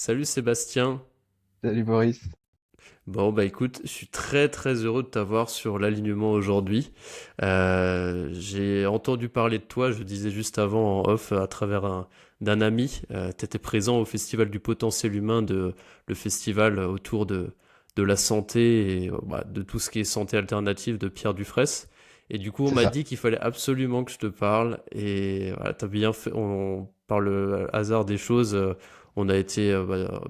Salut Sébastien. Salut Boris. Bon bah écoute, je suis très très heureux de t'avoir sur l'alignement aujourd'hui. J'ai entendu parler de toi, je disais juste avant en off à travers d'un ami. Tu étais présent au Festival du potentiel humain, le festival autour de la santé et bah, de tout ce qui est santé alternative de Pierre Dufraisse. Et du coup on C'est m'a ça. dit qu'il fallait absolument que je te parle. Et voilà, t'as bien fait, par le hasard des choses. On a été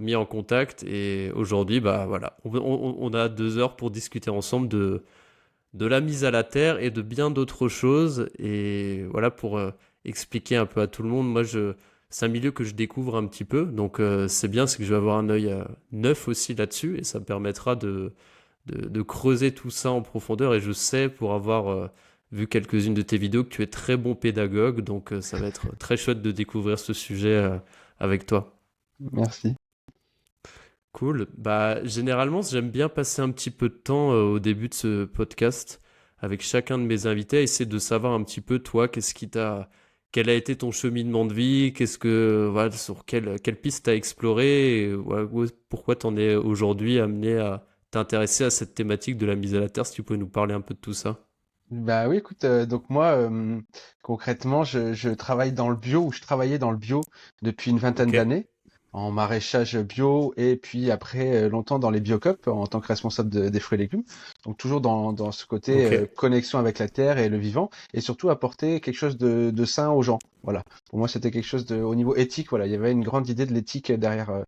mis en contact et aujourd'hui, bah voilà, on a 2 heures pour discuter ensemble de la mise à la terre et de bien d'autres choses. Et voilà, pour expliquer un peu à tout le monde, c'est un milieu que je découvre un petit peu, donc c'est bien, c'est que je vais avoir un œil neuf aussi là-dessus et ça me permettra de creuser tout ça en profondeur. Et je sais, pour avoir vu quelques-unes de tes vidéos, que tu es très bon pédagogue, donc ça va être très chouette de découvrir ce sujet avec toi. Merci. Cool. Bah, généralement, j'aime bien passer un petit peu de temps au début de ce podcast avec chacun de mes invités, à essayer de savoir un petit peu, toi, quel a été ton cheminement de vie, voilà, sur quelle piste t'as exploré, et, voilà, pourquoi t'en es aujourd'hui amené à t'intéresser à cette thématique de la mise à la terre, si tu pouvais nous parler un peu de tout ça. Bah oui, écoute, donc moi, concrètement, je travaille dans le bio, ou je travaillais dans le bio depuis une vingtaine Ok, d'années, en maraîchage bio, et puis après, longtemps dans les biocoop, en tant que responsable des fruits et légumes. Donc toujours dans ce côté ok, connexion avec la terre et le vivant, et surtout apporter quelque chose de sain aux gens. Voilà. Pour moi, c'était quelque chose au niveau éthique, voilà. Il y avait une grande idée de l'éthique derrière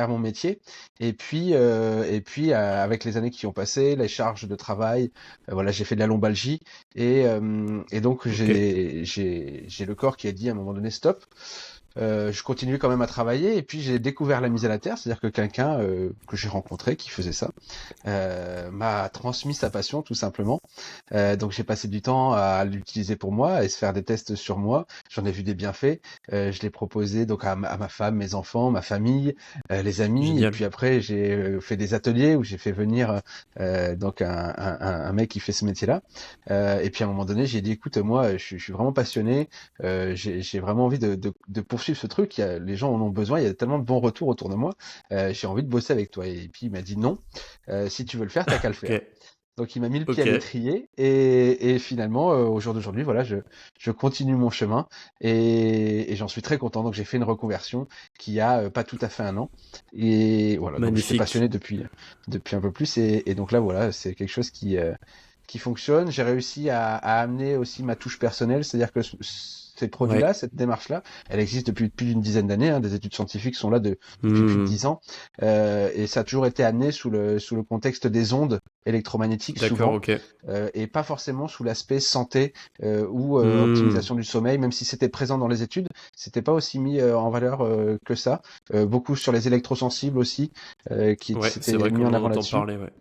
mon métier. Et puis, avec les années qui ont passé, les charges de travail, voilà, j'ai fait de la lombalgie et donc ok. j'ai le corps qui a dit à un moment donné stop. Je continuais quand même à travailler et puis j'ai découvert la mise à la terre, c'est-à-dire que quelqu'un que j'ai rencontré qui faisait ça m'a transmis sa passion tout simplement. Donc j'ai passé du temps à l'utiliser pour moi et se faire des tests sur moi. J'en ai vu des bienfaits. Je l'ai proposé donc à ma femme, mes enfants, ma famille, les amis. Et Génial. puis après j'ai fait des ateliers où j'ai fait venir donc un mec qui fait ce métier-là. Et puis à un moment donné j'ai dit écoute moi je suis vraiment passionné. J'ai vraiment envie de poursuivre ce truc. Les gens en ont besoin. Il y a tellement de bons retours autour de moi. J'ai envie de bosser avec toi. Et puis il m'a dit non. Si tu veux le faire, t'as qu'à le Ok, faire. Donc il m'a mis le pied ok. à l'étrier et finalement au jour d'aujourd'hui voilà je continue mon chemin et j'en suis très content. Donc j'ai fait une reconversion qui a pas tout à fait un an et voilà donc j'étais Magnifique. passionné depuis un peu plus et donc là voilà c'est quelque chose qui fonctionne. J'ai réussi à amener aussi ma touche personnelle, c'est-à-dire que ces produits-là, Ouais. cette démarche-là, elle existe depuis plus d'une dizaine d'années. Hein, des études scientifiques sont là depuis plus de Hmm. 10 ans, et ça a toujours été amené sous le contexte des ondes électromagnétiques D'accord, souvent, ok. et pas forcément sous l'aspect santé ou Hmm. optimisation du sommeil, même si c'était présent dans les études, c'était pas aussi mis en valeur que ça. Beaucoup sur les électrosensibles aussi, qui Ouais, c'est s'étaient vrai mis qu'on en en avant entend là-dessus. parler, ouais.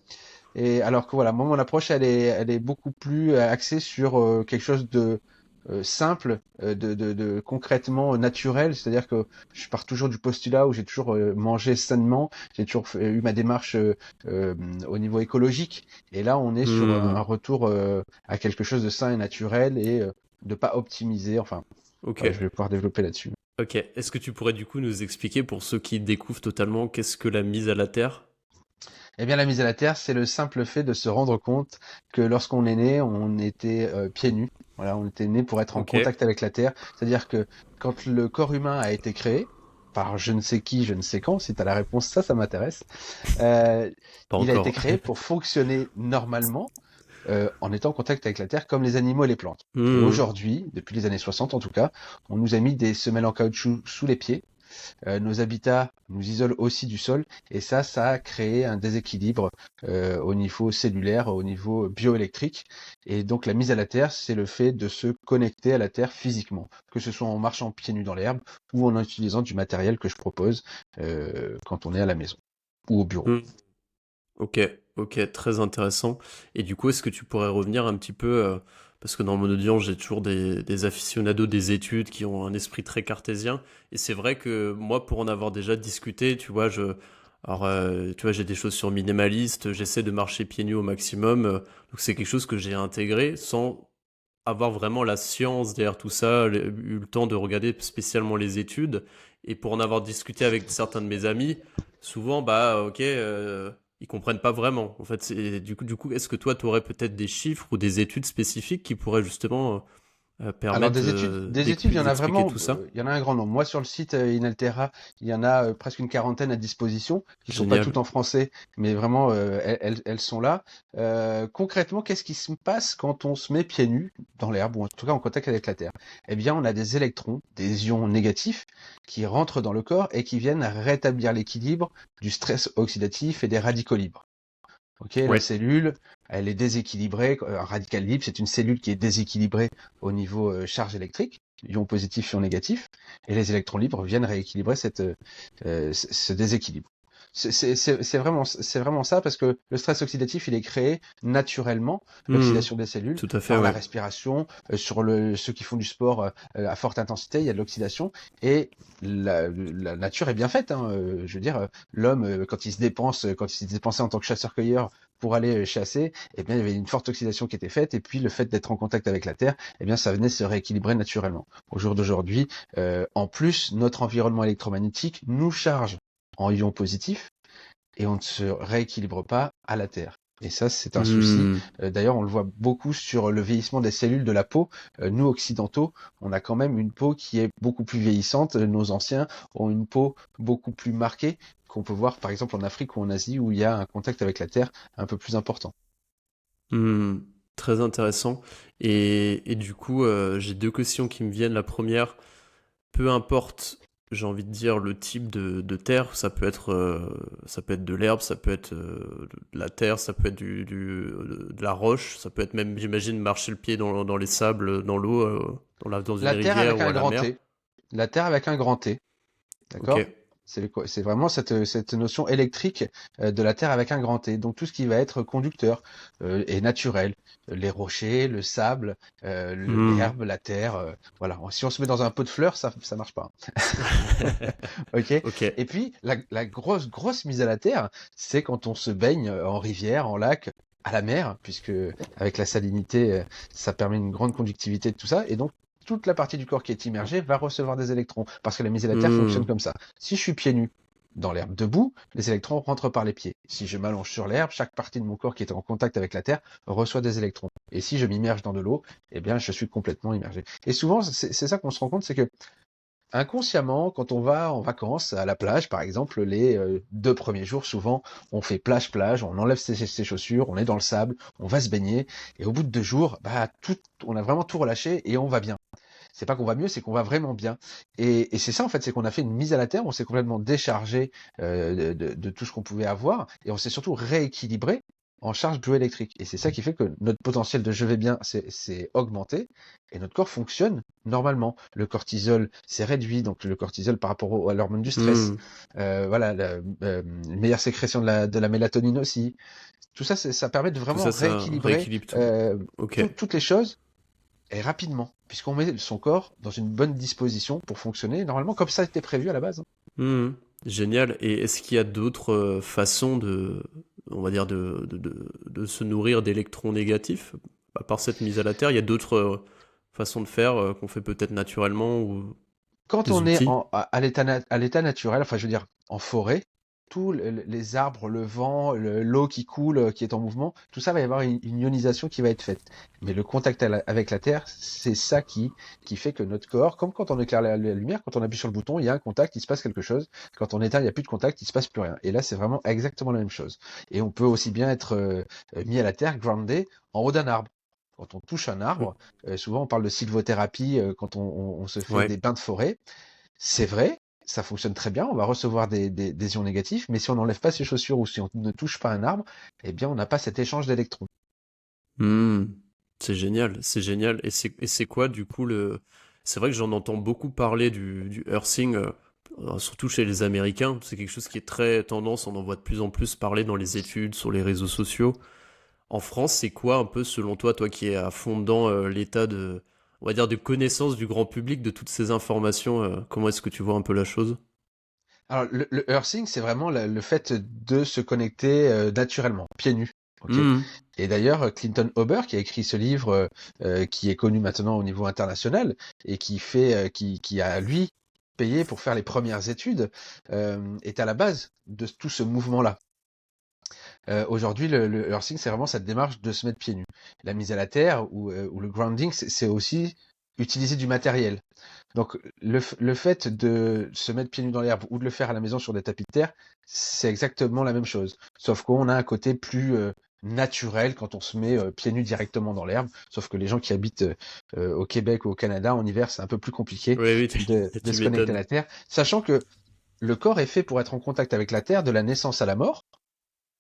Et alors que voilà, moi mon approche elle est beaucoup plus axée sur quelque chose de simple, de concrètement naturel, c'est-à-dire que je pars toujours du postulat où j'ai toujours mangé sainement, j'ai toujours eu ma démarche euh, au niveau écologique, et là on est sur un Hmm. retour à quelque chose de sain et naturel et de pas optimiser, enfin Ok, voilà, je vais pouvoir développer là-dessus. ok. Est-ce que tu pourrais du coup nous expliquer pour ceux qui découvrent totalement qu'est-ce que la mise à la terre? Eh bien, la mise à la terre, c'est le simple fait de se rendre compte que lorsqu'on est né, on était pieds nus. Voilà, on était né pour être en Ok, contact avec la terre. C'est-à-dire que quand le corps humain a été créé, par je ne sais qui, je ne sais quand, si tu as la réponse, ça m'intéresse. Euh, pas il a été encore. créé pour fonctionner normalement en étant en contact avec la terre comme les animaux et les plantes. Et Hmm. aujourd'hui, depuis les années 60 en tout cas, on nous a mis des semelles en caoutchouc sous les pieds. Nos habitats nous isolent aussi du sol et ça a créé un déséquilibre au niveau cellulaire, au niveau bioélectrique. Et donc la mise à la terre, c'est le fait de se connecter à la terre physiquement, que ce soit en marchant pieds nus dans l'herbe ou en utilisant du matériel que je propose quand on est à la maison ou au bureau. Hmm. Ok, ok, très intéressant. Et du coup, est-ce que tu pourrais revenir un petit peu, parce que dans mon audience, j'ai toujours des aficionados des études qui ont un esprit très cartésien, et c'est vrai que moi, pour en avoir déjà discuté, tu vois, tu vois, j'ai des choses sur minimaliste, j'essaie de marcher pieds nus au maximum, donc c'est quelque chose que j'ai intégré sans avoir vraiment la science derrière tout ça, eu le temps de regarder spécialement les études. Et pour en avoir discuté avec certains de mes amis, souvent, bah, ok, ils comprennent pas vraiment. En fait, du coup, est-ce que toi, tu aurais peut-être des chiffres ou des études spécifiques qui pourraient justement Alors permettre des études, il y en a d'expliquer vraiment, tout ça? il y en a un grand nombre. Moi sur le site Inaltera, il y en a presque une quarantaine à disposition, qui sont pas Génial. toutes en français, mais vraiment elles sont là. Concrètement, qu'est-ce qui se passe quand on se met pieds nus dans l'herbe ou en tout cas en contact avec la terre? Eh bien, on a des électrons, des ions négatifs qui rentrent dans le corps et qui viennent rétablir l'équilibre du stress oxydatif et des radicaux libres. Ok, la Ouais. cellule, elle est déséquilibrée. Un radical libre, c'est une cellule qui est déséquilibrée au niveau charge électrique, ion positif, ion négatif, et les électrons libres viennent rééquilibrer ce déséquilibre. C'est vraiment ça parce que le stress oxydatif, il est créé naturellement, Mhm. l'oxydation des cellules, Tout à fait, par la ouais. respiration. Ceux qui font du sport à forte intensité, il y a de l'oxydation et la nature est bien faite. Hein, je veux dire, l'homme, quand il se dépensait en tant que chasseur-cueilleur pour aller chasser, eh bien, il y avait une forte oxydation qui était faite, et puis le fait d'être en contact avec la Terre, eh bien, ça venait se rééquilibrer naturellement. Au jour d'aujourd'hui, en plus, notre environnement électromagnétique nous charge en ions positifs, et on ne se rééquilibre pas à la Terre. Et ça, c'est un souci. Mhm. D'ailleurs, on le voit beaucoup sur le vieillissement des cellules de la peau. Nous, occidentaux, on a quand même une peau qui est beaucoup plus vieillissante. Nos anciens ont une peau beaucoup plus marquée, qu'on peut voir par exemple en Afrique ou en Asie, où il y a un contact avec la Terre un peu plus important. Hmm, très intéressant. Et du coup, j'ai deux questions qui me viennent. La première, peu importe, j'ai envie de dire, le type de terre, ça peut être de l'herbe, ça peut être de la terre, ça peut être de la roche, ça peut être même, j'imagine, marcher le pied dans les sables, dans l'eau, dans une La Terre rivière avec ou un à la grand mer. T. La Terre avec un grand T. Ok. D'accord? C'est vraiment cette notion électrique de la Terre avec un grand T. Donc tout ce qui va être conducteur est naturel. Les rochers, le sable, Hmm. l'herbe, la terre. Voilà. Si on se met dans un pot de fleurs, ça marche pas. Ok? Ok. Et puis la grosse mise à la terre, c'est quand on se baigne en rivière, en lac, à la mer, puisque avec la salinité, ça permet une grande conductivité de tout ça. Et donc toute la partie du corps qui est immergée va recevoir des électrons, parce que la mise à la terre fonctionne Hmm. comme ça. Si je suis pieds nus dans l'herbe debout, les électrons rentrent par les pieds. Si je m'allonge sur l'herbe, chaque partie de mon corps qui est en contact avec la terre reçoit des électrons. Et si je m'immerge dans de l'eau, eh bien, je suis complètement immergé. Et souvent, c'est ça qu'on se rend compte, c'est que inconsciemment, quand on va en vacances à la plage, par exemple, les 2 premiers jours, souvent, on fait plage-plage, on enlève ses chaussures, on est dans le sable, on va se baigner, et au bout de 2 jours, bah, on a vraiment tout relâché et on va bien. C'est pas qu'on va mieux, c'est qu'on va vraiment bien. Et c'est ça en fait, c'est qu'on a fait une mise à la terre, on s'est complètement déchargé de tout ce qu'on pouvait avoir, et on s'est surtout rééquilibré en charge bioélectrique. Et c'est ça qui fait que notre potentiel de je vais bien s'est augmenté, et notre corps fonctionne normalement. Le cortisol s'est réduit, donc le cortisol par rapport à l'hormone du stress. Hmm. Voilà, une meilleure sécrétion de la mélatonine aussi. Tout ça, ça permet de Tout vraiment ça, ça rééquilibrer rééquilibre tout. euh, Ok. toutes les choses et rapidement, puisqu'on met son corps dans une bonne disposition pour fonctionner normalement comme ça a été prévu à la base. Hein. Mhm. Génial. Et est-ce qu'il y a d'autres façons on va dire, de se nourrir d'électrons négatifs? À part cette mise à la terre, il y a d'autres façons de faire qu'on fait peut-être naturellement ou Quand des on est outils? à l'état naturel, enfin je veux dire en forêt, tous les arbres, le vent, l'eau qui coule, qui est en mouvement, tout ça va y avoir une ionisation qui va être faite. Mais le contact avec la terre, c'est ça qui fait que notre corps, comme quand on éclaire la lumière, quand on appuie sur le bouton, il y a un contact, il se passe quelque chose. Quand on éteint, il n'y a plus de contact, il se passe plus rien. Et là, c'est vraiment exactement la même chose. Et on peut aussi bien être mis à la terre, groundé, en haut d'un arbre. Quand on touche un arbre, souvent on parle de sylvothérapie quand on se fait Ouais. des bains de forêt. C'est vrai, ça fonctionne très bien, on va recevoir des ions négatifs, mais si on n'enlève pas ses chaussures ou si on ne touche pas un arbre, eh bien on n'a pas cet échange d'électrons. Hmm. C'est génial, c'est génial. Et c'est quoi du coup le... C'est vrai que j'en entends beaucoup parler du earthing, surtout chez les Américains. C'est quelque chose qui est très tendance, on en voit de plus en plus parler dans les études, sur les réseaux sociaux. En France, c'est quoi un peu selon toi, toi qui es à fond dans l'état de, on va dire, de connaissance du grand public de toutes ces informations, comment est-ce que tu vois un peu la chose? Alors le earthing, c'est vraiment le fait de se connecter naturellement, pieds nus. Ok. Mhm. Et d'ailleurs, Clinton Ober, qui a écrit ce livre, qui est connu maintenant au niveau international et qui a lui payé pour faire les premières études, est à la base de tout ce mouvement-là. Aujourd'hui, le earthing, c'est vraiment cette démarche de se mettre pieds nus. La mise à la terre ou le grounding, c'est aussi utiliser du matériel. Donc, le fait de se mettre pieds nus dans l'herbe ou de le faire à la maison sur des tapis de terre, c'est exactement la même chose. Sauf qu'on a un côté plus naturel quand on se met pieds nus directement dans l'herbe. Sauf que les gens qui habitent au Québec ou au Canada, en hiver, c'est un peu plus compliqué Oui, oui, de tu se connecter à m'étonnes. la terre. Sachant que le corps est fait pour être en contact avec la terre de la naissance à la mort.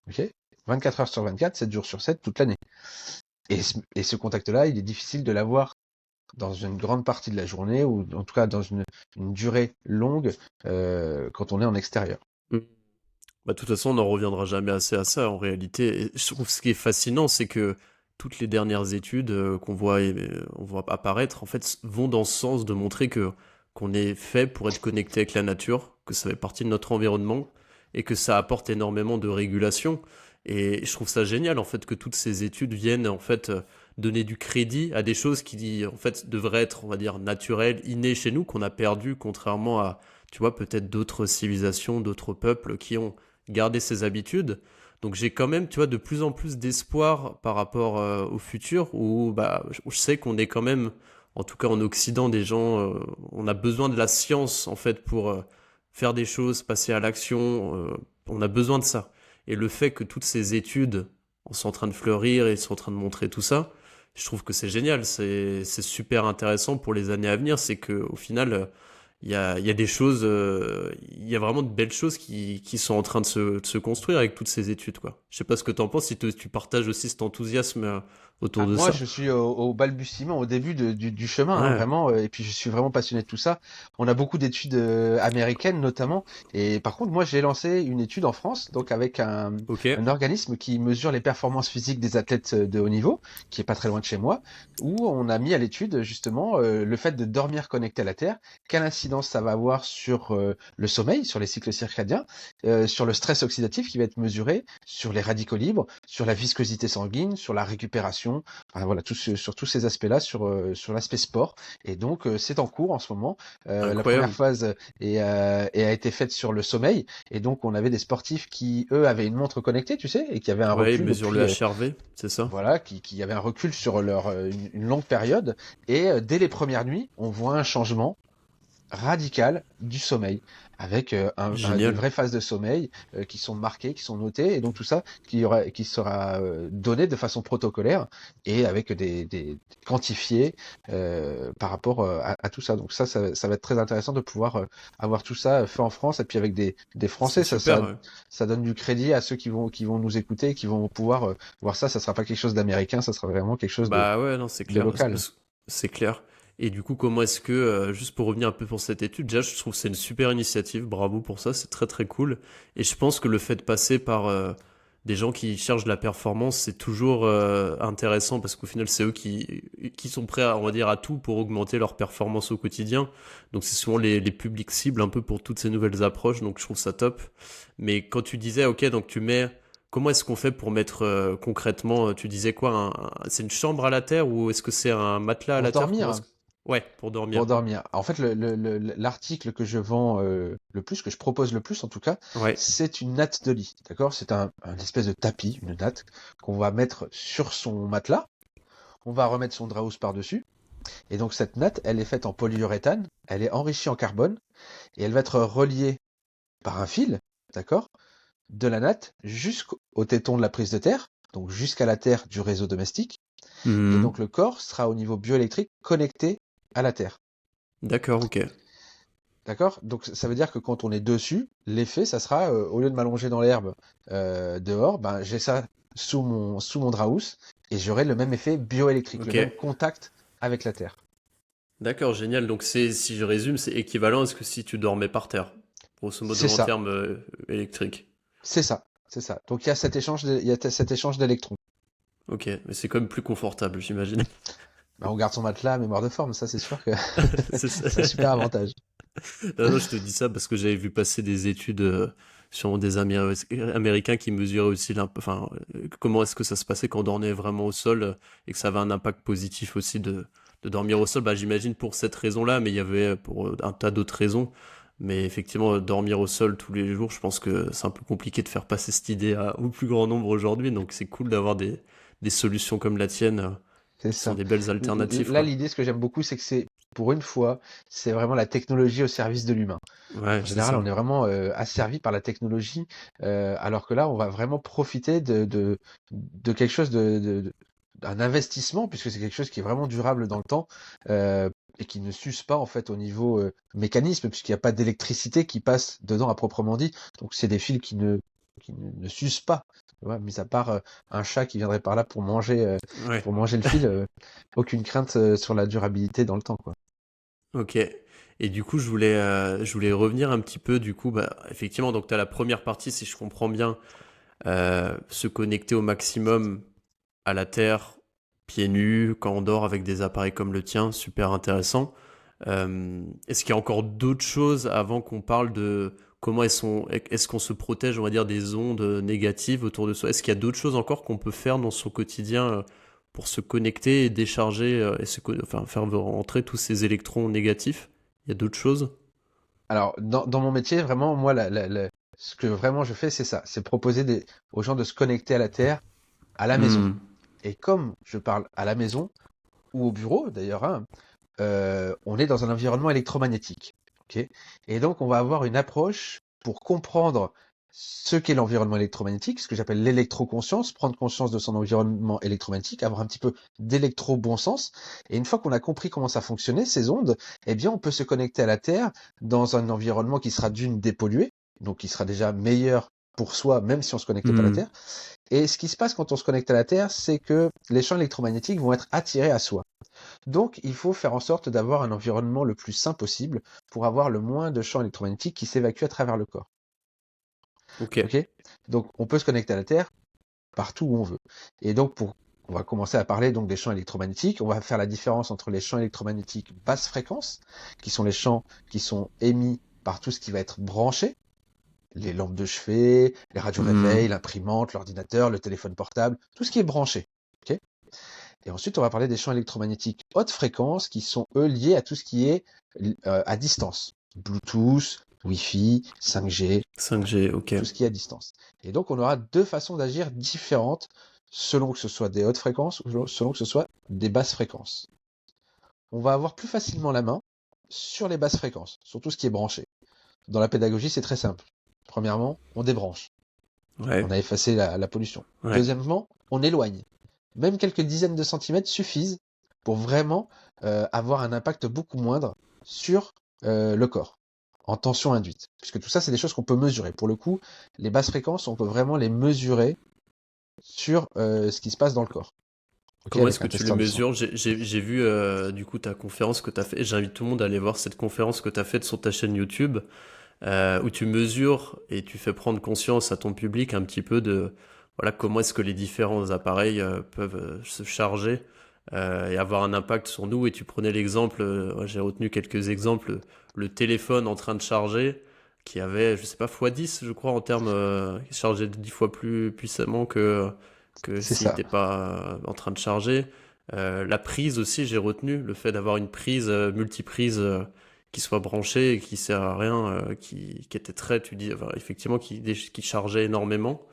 Ok, 24 heures sur 24, 7 jours sur 7, toute l'année. Et ce contact-là, il est difficile de l'avoir dans une grande partie de la journée, ou en tout cas dans une durée longue, quand on est en extérieur. Mm. Bah, de toute façon, on n'en reviendra jamais assez à ça en réalité. Et je trouve ce qui est fascinant, c'est que toutes les dernières études on voit apparaître, en fait, vont dans ce sens de montrer que qu'on est fait pour être connecté avec la nature, que ça fait partie de notre environnement et que ça apporte énormément de régulation. Et je trouve ça génial, en fait, que toutes ces études viennent, en fait, donner du crédit à des choses qui, en fait, devraient être, on va dire, naturelles, innées chez nous, qu'on a perdu, contrairement à, tu vois, peut-être d'autres civilisations, d'autres peuples qui ont garder ses habitudes. Donc j'ai quand même, tu vois, de plus en plus d'espoir par rapport au futur où bah, je sais qu'on est quand même, en tout cas en Occident, des gens, on a besoin de la science en fait pour faire des choses, passer à l'action. On a besoin de ça. Et le fait que toutes ces études sont en train de fleurir et sont en train de montrer tout ça, je trouve que c'est génial. C'est super intéressant pour les années à venir. C'est qu'au final, il y a des choses, il y a vraiment de belles choses qui sont en train de se construire avec toutes ces études, quoi. Je sais pas ce que tu en penses, si tu partages aussi cet enthousiasme autour Ah, de moi, ça. je suis au balbutiement, au début du chemin, hein, Ouais, vraiment, et puis je suis vraiment passionné de tout ça. On a beaucoup d'études américaines notamment, et par contre, moi, j'ai lancé une étude en France, donc avec ok. un organisme qui mesure les performances physiques des athlètes de haut niveau, qui est pas très loin de chez moi, où on a mis à l'étude justement le fait de dormir connecté à la Terre, quelle incidence ça va avoir sur le sommeil, sur les cycles circadiens, sur le stress oxydatif qui va être mesuré, sur les radicaux libres, sur la viscosité sanguine, sur la récupération. Enfin, voilà, sur tous ces aspects-là, sur l'aspect sport. Et donc, c'est en cours en ce moment. La première Incroyable. phase a été faite sur le sommeil. Et donc, on avait des sportifs qui, eux, avaient une montre connectée, tu sais, et qui avaient un Ouais, il recul mesure le depuis, HRV, c'est ça? voilà, qui avaient un recul sur une longue période. Et dès les premières nuits, on voit un changement radical du sommeil, avec des Génial. vraies phases de sommeil qui sont marquées, qui sont notées, et donc tout ça qui sera donné de façon protocolaire et avec des quantifiés par rapport à tout ça. Donc ça va être très intéressant de pouvoir avoir tout ça fait en France et puis avec des C'est Français. super, ouais. Ça donne du crédit à ceux qui vont nous écouter, qui vont pouvoir voir ça. Ça sera pas quelque chose d'américain, ça sera vraiment quelque chose Bah ouais, non, c'est de clair. local. C'est clair. Et du coup, comment est-ce que, juste pour revenir un peu pour cette étude, déjà, je trouve que c'est une super initiative. Bravo pour ça, c'est très très cool. Et je pense que le fait de passer par des gens qui cherchent de la performance, c'est toujours intéressant parce qu'au final, c'est eux qui sont prêts, à, on va dire, à tout pour augmenter leur performance au quotidien. Donc, c'est souvent les publics cibles un peu pour toutes ces nouvelles approches. Donc, je trouve ça top. Mais quand tu disais, ok, donc tu mets comment est-ce qu'on fait pour mettre concrètement, tu disais quoi, c'est une chambre à la terre ou est-ce que c'est un matelas à Pour la terre? Comment est-ce dormir. que... Ouais, pour Pour dormir. dormir. En fait, l'article que je vends le plus, que je propose le plus en tout cas, Ouais. c'est une natte de lit. D'accord? C'est un espèce de tapis, une natte, qu'on va mettre sur son matelas. On va remettre son draus par-dessus. Et donc cette natte, elle est faite en polyuréthane, elle est enrichie en carbone, et elle va être reliée par un fil, d'accord? De la natte jusqu'au téton de la prise de terre, donc jusqu'à la terre du réseau domestique. Et Mhm. donc le corps sera au niveau bioélectrique connecté à la terre. D'accord, ok. D'accord? Donc ça veut dire que quand on est dessus, l'effet, ça sera, au lieu de m'allonger dans l'herbe dehors, ben, j'ai ça sous mon draus et j'aurai le même effet bioélectrique, le Ok. même contact avec la terre. D'accord, génial. Donc c'est, si je résume, c'est équivalent à ce que si tu dormais par terre, grosso C'est modo en ça, termes électriques. c'est ça, c'est ça. Donc il y a il y a cet échange d'électrons. Ok, mais c'est quand même plus confortable, j'imagine. Ben, on garde son matelas à mémoire de forme, ça c'est sûr que C'est ça. c'est un super avantage. Non, non, je te dis ça parce que j'avais vu passer des études sur des Américains qui mesuraient aussi enfin, comment est-ce que ça se passait quand on dormait vraiment au sol et que ça avait un impact positif aussi de dormir au sol. Bah, j'imagine pour cette raison-là, mais il y avait pour un tas d'autres raisons. Mais effectivement, dormir au sol tous les jours, je pense que c'est un peu compliqué de faire passer cette idée au plus grand nombre aujourd'hui. Donc c'est cool d'avoir des solutions comme la tienne C'est qui sont ça. des belles alternatives, Là, quoi. l'idée, ce que j'aime beaucoup, c'est que pour une fois, c'est vraiment la technologie au service de l'humain. Ouais, En c'est général, on ça. est vraiment asservi par la technologie, alors que là, on va vraiment profiter de quelque chose d'un investissement, puisque c'est quelque chose qui est vraiment durable dans le temps, et qui ne s'use pas en fait au niveau mécanisme, puisqu'il n'y a pas d'électricité qui passe dedans à proprement dit. Donc c'est des fils qui ne s'usent pas. Tu vois, mis à part un chat qui viendrait par là Ouais. pour manger le fil, aucune crainte sur la durabilité dans le temps, quoi. Ok. Et du coup, je voulais revenir un petit peu, du coup, bah, effectivement, donc tu as la première partie, si je comprends bien, se connecter au maximum à la Terre, pieds nus, quand on dort avec des appareils comme le tien, super intéressant. Est-ce qu'il y a encore d'autres choses avant qu'on parle de comment est-ce qu'on se protège, on va dire, des ondes négatives autour de soi? Est-ce qu'il y a d'autres choses encore qu'on peut faire dans son quotidien pour se connecter et décharger enfin, faire rentrer tous ces électrons négatifs? Il y a d'autres choses? Alors, dans mon métier, vraiment, moi, ce que vraiment je fais, c'est ça, c'est proposer aux gens de se connecter à la Terre, à la maison. Hmm. Et comme je parle à la maison, ou au bureau d'ailleurs, hein, on est dans un environnement électromagnétique. Ok. Et donc, on va avoir une approche pour comprendre ce qu'est l'environnement électromagnétique, ce que j'appelle l'électroconscience, prendre conscience de son environnement électromagnétique, avoir un petit peu d'électro-bon sens. Et une fois qu'on a compris comment ça fonctionnait, ces ondes, eh bien, on peut se connecter à la Terre dans un environnement qui sera d'une dépollué, donc qui sera déjà meilleur pour soi, même si on se connectait pas à la Hmm. Terre. Et ce qui se passe quand on se connecte à la Terre, c'est que les champs électromagnétiques vont être attirés à soi. Donc, il faut faire en sorte d'avoir un environnement le plus sain possible pour avoir le moins de champs électromagnétiques qui s'évacuent à travers le corps. Ok. Ok. Donc, on peut se connecter à la Terre partout où on veut. Et donc, on va commencer à parler donc des champs électromagnétiques. On va faire la différence entre les champs électromagnétiques basse fréquence, qui sont les champs qui sont émis par tout ce qui va être branché, les lampes de chevet, les radios réveil, Hmm. l'imprimante, l'ordinateur, le téléphone portable, tout ce qui est branché. Ok. Et ensuite, on va parler des champs électromagnétiques haute fréquence qui sont, eux, liés à tout ce qui est à distance. Bluetooth, Wi-Fi, 5G, voilà. 5G, ok. Tout ce qui est à distance. Et donc, on aura deux façons d'agir différentes selon que ce soit des hautes fréquences ou selon que ce soit des basses fréquences. On va avoir plus facilement la main sur les basses fréquences, sur tout ce qui est branché. Dans la pédagogie, c'est très simple. Premièrement, on débranche. On Ouais. a effacé la pollution. Ouais. Deuxièmement, on éloigne. Même quelques dizaines de centimètres suffisent pour vraiment avoir un impact beaucoup moindre sur le corps, en tension induite. Puisque tout ça, c'est des choses qu'on peut mesurer. Pour le coup, les basses fréquences, on peut vraiment les mesurer sur ce qui se passe dans le corps. Ok, Comment est-ce avec que un tu les testeur de sang. mesures? J'ai vu du coup ta conférence que tu as fait. Et j'invite tout le monde à aller voir cette conférence que tu as faite sur ta chaîne YouTube, où tu mesures et tu fais prendre conscience à ton public un petit peu de voilà comment est-ce que les différents appareils peuvent se charger et avoir un impact sur nous. Et tu prenais l'exemple, ouais, j'ai retenu quelques exemples, le téléphone en train de charger, qui avait, je sais pas, x10, je crois, en termes, qui chargeait 10 fois plus puissamment que C'est s'il ça. n'était pas en train de charger. La prise aussi, j'ai retenu le fait d'avoir une prise multiprise qui soit branchée et qui sert à rien, qui était très, tu dis, enfin, effectivement, qui chargeait énormément.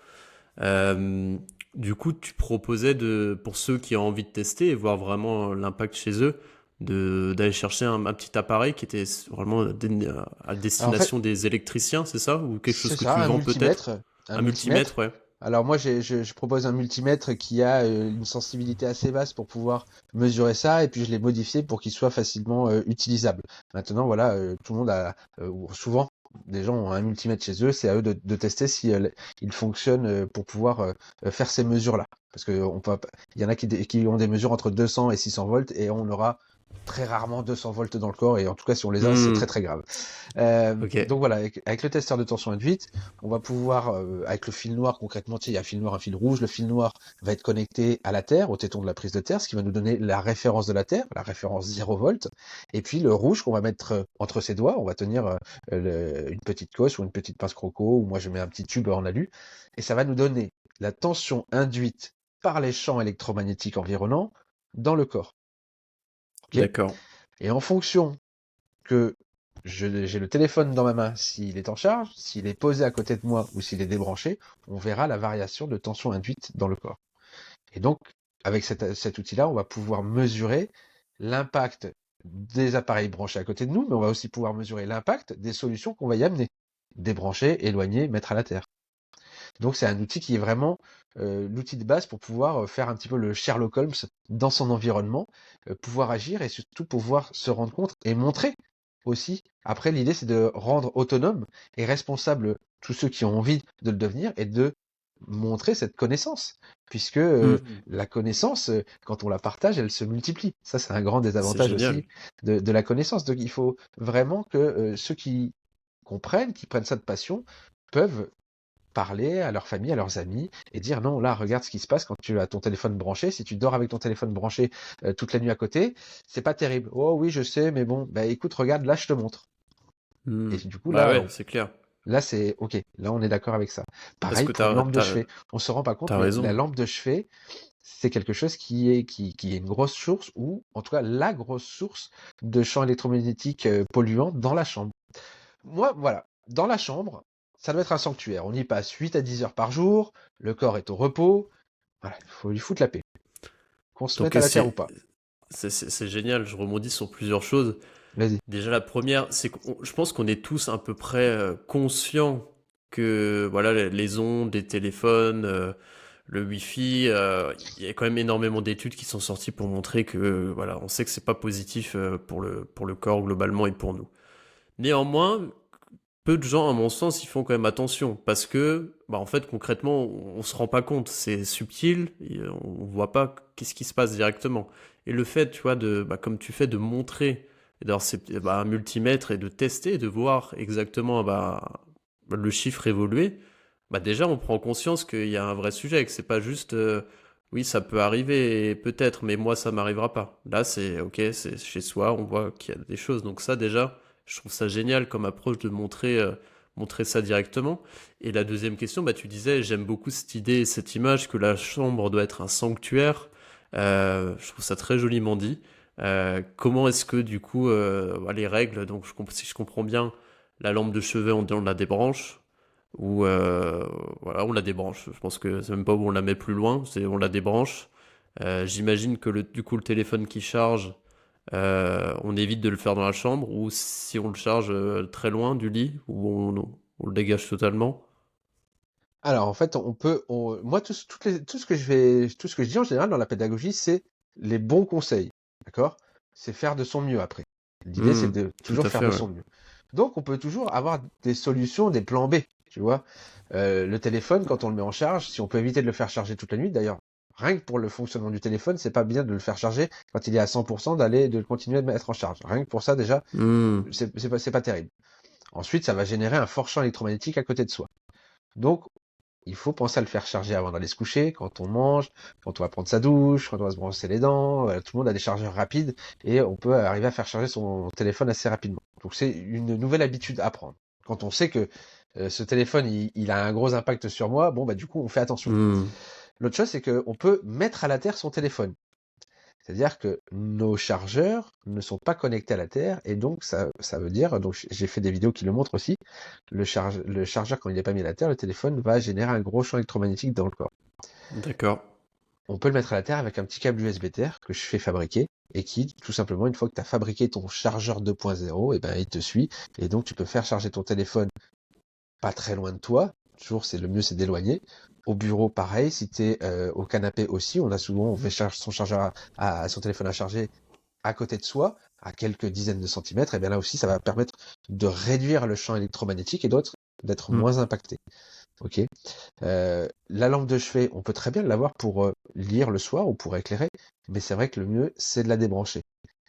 Euh, du coup, tu proposais pour ceux qui ont envie de tester et voir vraiment l'impact chez eux, d'aller chercher un petit appareil qui était vraiment à Alors en fait, destination des électriciens, c'est ça? Ou quelque chose c'est que ça, tu un vends peut-être? multimètre. Un Un multimètre. multimètre, ouais. Alors moi, je propose un multimètre qui a une sensibilité assez basse pour pouvoir mesurer ça, et puis je l'ai modifié pour qu'il soit facilement utilisable. Maintenant, voilà, tout le monde a, ou souvent, des gens ont un multimètre chez eux, c'est à eux de tester si il fonctionne pour pouvoir faire ces mesures-là. Parce que il y en a qui ont des mesures entre 200 et 600 volts, et on aura très rarement 200 volts dans le corps, et en tout cas si on les a, c'est Hmm, très très grave. ok, Donc voilà, avec le testeur de tension induite, on va pouvoir, avec le fil noir concrètement, tu sais, il y a un fil noir, un fil rouge, le fil noir va être connecté à la Terre, au téton de la prise de Terre, ce qui va nous donner la référence de la Terre, la référence 0 volt, et puis le rouge qu'on va mettre entre ses doigts, on va tenir une petite cosse ou une petite pince croco, ou moi je mets un petit tube en alu, et ça va nous donner la tension induite par les champs électromagnétiques environnants dans le corps. Ok. d'accord. Et en fonction que j'ai le téléphone dans ma main, s'il est en charge, s'il est posé à côté de moi ou s'il est débranché, on verra la variation de tension induite dans le corps. Et donc, avec cet outil-là, on va pouvoir mesurer l'impact des appareils branchés à côté de nous, mais on va aussi pouvoir mesurer l'impact des solutions qu'on va y amener. Débrancher, éloigner, mettre à la terre. Donc c'est un outil qui est vraiment l'outil de base pour pouvoir faire un petit peu le Sherlock Holmes dans son environnement, pouvoir agir et surtout pouvoir se rendre compte et montrer aussi. Après, l'idée, c'est de rendre autonome et responsable tous ceux qui ont envie de le devenir et de montrer cette connaissance. Puisque la connaissance, quand on la partage, elle se multiplie. Ça, c'est un grand C'est désavantage génial. aussi de la connaissance. Donc, il faut vraiment que ceux qui comprennent, qui prennent ça de passion, peuvent parler à leur famille, à leurs amis, et dire non, là, regarde ce qui se passe quand tu as ton téléphone branché. Si tu dors avec ton téléphone branché toute la nuit à côté, c'est pas terrible. Oh oui, je sais, mais bon, bah écoute, regarde, là, je te montre. Et Hmm. du coup, Bah là, ouais, c'est clair. là, c'est ok. Là, on est d'accord avec ça. Parce Pareil que pour une lampe de chevet. t'as On se rend pas compte, t'as mais la raison. lampe de chevet, c'est quelque chose qui est une grosse source, ou en tout cas la grosse source de champs électromagnétiques polluants dans la chambre. Moi, voilà, dans la chambre, ça doit être un sanctuaire. On y passe 8 à 10 heures par jour, le corps est au repos, voilà, il faut lui foutre la paix. Qu'on se Donc mette à la terre ou pas. c'est génial. Je rebondis sur plusieurs choses. Vas-y. Déjà, la première, c'est que je pense qu'on est tous à peu près conscients que voilà, les ondes, les téléphones, le Wi-Fi, il y a quand même énormément d'études qui sont sorties pour montrer que voilà, on sait que c'est pas positif pour le corps globalement et pour nous. Néanmoins, peu de gens, à mon sens, ils font quand même attention parce que, bah, en fait, concrètement, on se rend pas compte. C'est subtil, et on voit pas qu'est-ce qui se passe directement. Et le fait, tu vois, bah, comme tu fais, de montrer, et d'avoir bah, un multimètre et de tester, de voir exactement bah, le chiffre évoluer, bah, déjà, on prend conscience qu'il y a un vrai sujet, que c'est pas juste, oui, ça peut arriver, peut-être, mais moi, ça m'arrivera pas. Là, c'est ok, c'est chez soi, on voit qu'il y a des choses. Donc ça, déjà, je trouve ça génial comme approche de montrer ça directement. Et la deuxième question, bah, tu disais, j'aime beaucoup cette idée, cette image que la chambre doit être un sanctuaire. Je trouve ça très joliment dit. Comment est-ce que du coup, bah, les règles, donc si je comprends bien, la lampe de chevet, on la débranche ou voilà, on la débranche. Je pense que c'est même pas où on la met plus loin, c'est on la débranche. J'imagine que du coup le téléphone qui charge, on évite de le faire dans la chambre ou si on le charge très loin du lit ou on le dégage totalement. Alors en fait, moi tout ce que je dis en général dans la pédagogie, c'est les bons conseils, d'accord? C'est faire de son mieux après. L'idée, c'est Hmm, de tout toujours à faire fait, de ouais. son mieux. Donc on peut toujours avoir des solutions, des plans B, tu vois. Le téléphone, quand on le met en charge, si on peut éviter de le faire charger toute la nuit, d'ailleurs, rien que pour le fonctionnement du téléphone, c'est pas bien de le faire charger quand il est à 100%, de continuer de le mettre en charge. Rien que pour ça, déjà, Hmm, c'est pas terrible. Ensuite, ça va générer un fort champ électromagnétique à côté de soi. Donc, il faut penser à le faire charger avant d'aller se coucher, quand on mange, quand on va prendre sa douche, quand on va se brosser les dents. Voilà, tout le monde a des chargeurs rapides et on peut arriver à faire charger son téléphone assez rapidement. Donc c'est une nouvelle habitude à prendre. Quand on sait que ce téléphone il a un gros impact sur moi, bon bah du coup on fait attention. hmm. L'autre chose c'est qu'on peut mettre à la terre son téléphone. C'est-à-dire que nos chargeurs ne sont pas connectés à la Terre et donc ça veut dire, donc j'ai fait des vidéos qui le montrent aussi, le chargeur quand il n'est pas mis à la Terre, le téléphone va générer un gros champ électromagnétique dans le corps. D'accord. On peut le mettre à la Terre avec un petit câble USB Terre que je fais fabriquer et qui, tout simplement, une fois que tu as fabriqué ton chargeur 2.0, et ben il te suit et donc tu peux faire charger ton téléphone pas très loin de toi. Toujours, le mieux, c'est d'éloigner. Au bureau, pareil. Si tu es au canapé aussi, on fait charger son chargeur son téléphone à charger à côté de soi, à quelques dizaines de centimètres, et bien là aussi, ça va permettre de réduire le champ électromagnétique et d'autres d'être Hmm. moins impacté. Ok. La lampe de chevet, on peut très bien l'avoir pour lire le soir ou pour éclairer, mais c'est vrai que le mieux, c'est de la débrancher.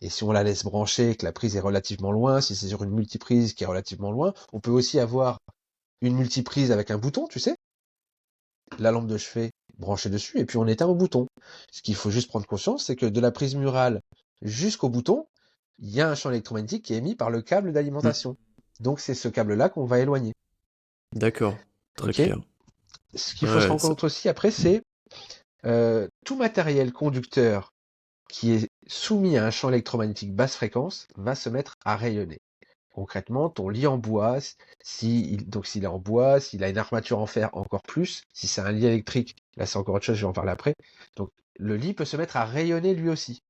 Et si on la laisse brancher, que la prise est relativement loin, si c'est sur une multiprise qui est relativement loin, on peut aussi avoir une multiprise avec un bouton, tu sais, la lampe de chevet branchée dessus, et puis on éteint au bouton. Ce qu'il faut juste prendre conscience, c'est que de la prise murale jusqu'au bouton, il y a un champ électromagnétique qui est émis par le câble Hmm. d'alimentation. Donc c'est ce câble-là qu'on va éloigner. D'accord, très Ok. clair. Ce qu'il faut se Ouais, rendre compte aussi après, c'est tout matériel conducteur qui est soumis à un champ électromagnétique basse fréquence va se mettre à rayonner. Concrètement, ton lit en bois, donc s'il est en bois, s'il a une armature en fer, encore plus. Si c'est un lit électrique, là c'est encore autre chose, je vais en parler après. Donc le lit peut se mettre à rayonner lui aussi.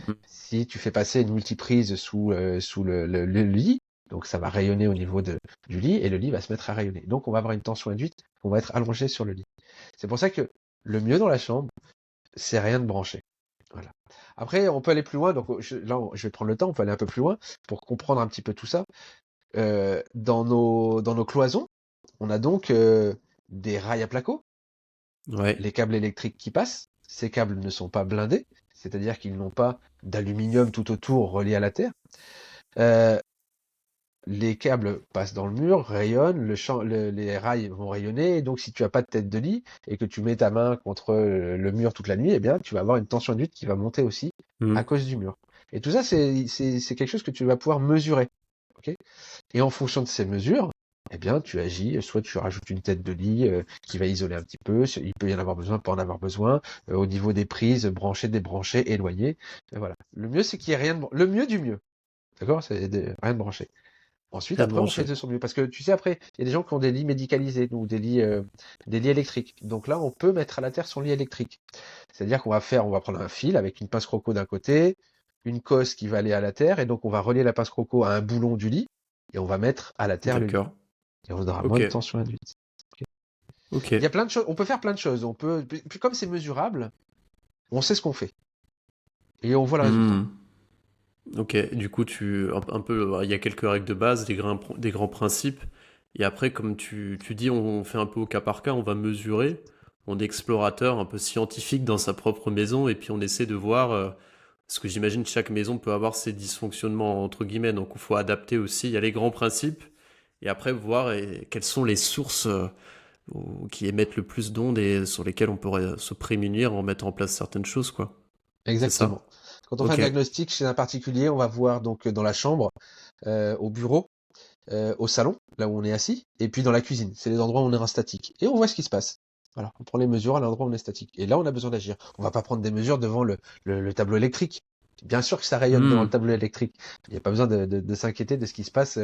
Hmm. Si tu fais passer une multiprise sous le lit, donc ça va rayonner au niveau du lit et le lit va se mettre à rayonner. Donc on va avoir une tension induite, on va être allongé sur le lit. C'est pour ça que le mieux dans la chambre, c'est rien de branché. Voilà. Après, on peut aller plus loin. Donc là, je vais prendre le temps. On peut aller un peu plus loin pour comprendre un petit peu tout ça. Dans nos cloisons, on a donc des rails à placo, Ouais. les câbles électriques qui passent. Ces câbles ne sont pas blindés, c'est-à-dire qu'ils n'ont pas d'aluminium tout autour relié à la terre. Euh, les câbles passent dans le mur, rayonnent, les rails vont rayonner, et donc si tu as pas de tête de lit et que tu mets ta main contre le mur toute la nuit, eh bien tu vas avoir une tension induite qui va monter aussi Hmm. à cause du mur. Et tout ça, c'est quelque chose que tu vas pouvoir mesurer. Ok. Et en fonction de ces mesures, eh bien tu agis, soit tu rajoutes une tête de lit qui va isoler un petit peu, il peut y en avoir besoin, pas en avoir besoin, au niveau des prises, brancher, débrancher, éloigner. Et voilà. Le mieux, c'est qu'il y ait rien de... Le mieux du mieux. D'accord? Rien de branché. Ensuite, Bien après, on fait branché. de son mieux. Parce que tu sais, après, il y a des gens qui ont des lits médicalisés, ou des lits électriques. Donc là, on peut mettre à la terre son lit électrique. C'est-à-dire on va prendre un fil avec une pince croco d'un côté, une cosse qui va aller à la terre, et donc on va relier la pince croco à un boulon du lit, et on va mettre à la terre le lit. D'accord. Et on aura moins Ok. de tension induite. Ok. Ok. Il y a plein de choses, on peut faire plein de choses. Puis comme c'est mesurable, on sait ce qu'on fait. Et on voit le résultat. Hmm. Ok, du coup, un peu, il y a quelques règles de base, des grands principes. Et après, comme tu dis, on fait un peu au cas par cas, on va mesurer. On est explorateur, un peu scientifique dans sa propre maison, et puis on essaie de voir, parce que j'imagine que chaque maison peut avoir ses dysfonctionnements, entre guillemets, donc il faut adapter aussi. Il y a les grands principes, et après voir quelles sont les sources qui émettent le plus d'ondes et sur lesquelles on pourrait se prémunir en mettant en place certaines choses, quoi. C'est Exactement. ça? Quand on fait un Ok, diagnostic chez un particulier, on va voir donc dans la chambre, au bureau, au salon, là où on est assis, et puis dans la cuisine. C'est les endroits où on est en statique. Et on voit ce qui se passe. Voilà, on prend les mesures à l'endroit où on est statique. Et là, on a besoin d'agir. On va pas prendre des mesures devant le tableau électrique. Bien sûr que ça rayonne devant le hmm. tableau électrique. Il n'y a pas besoin de s'inquiéter de ce qui se passe,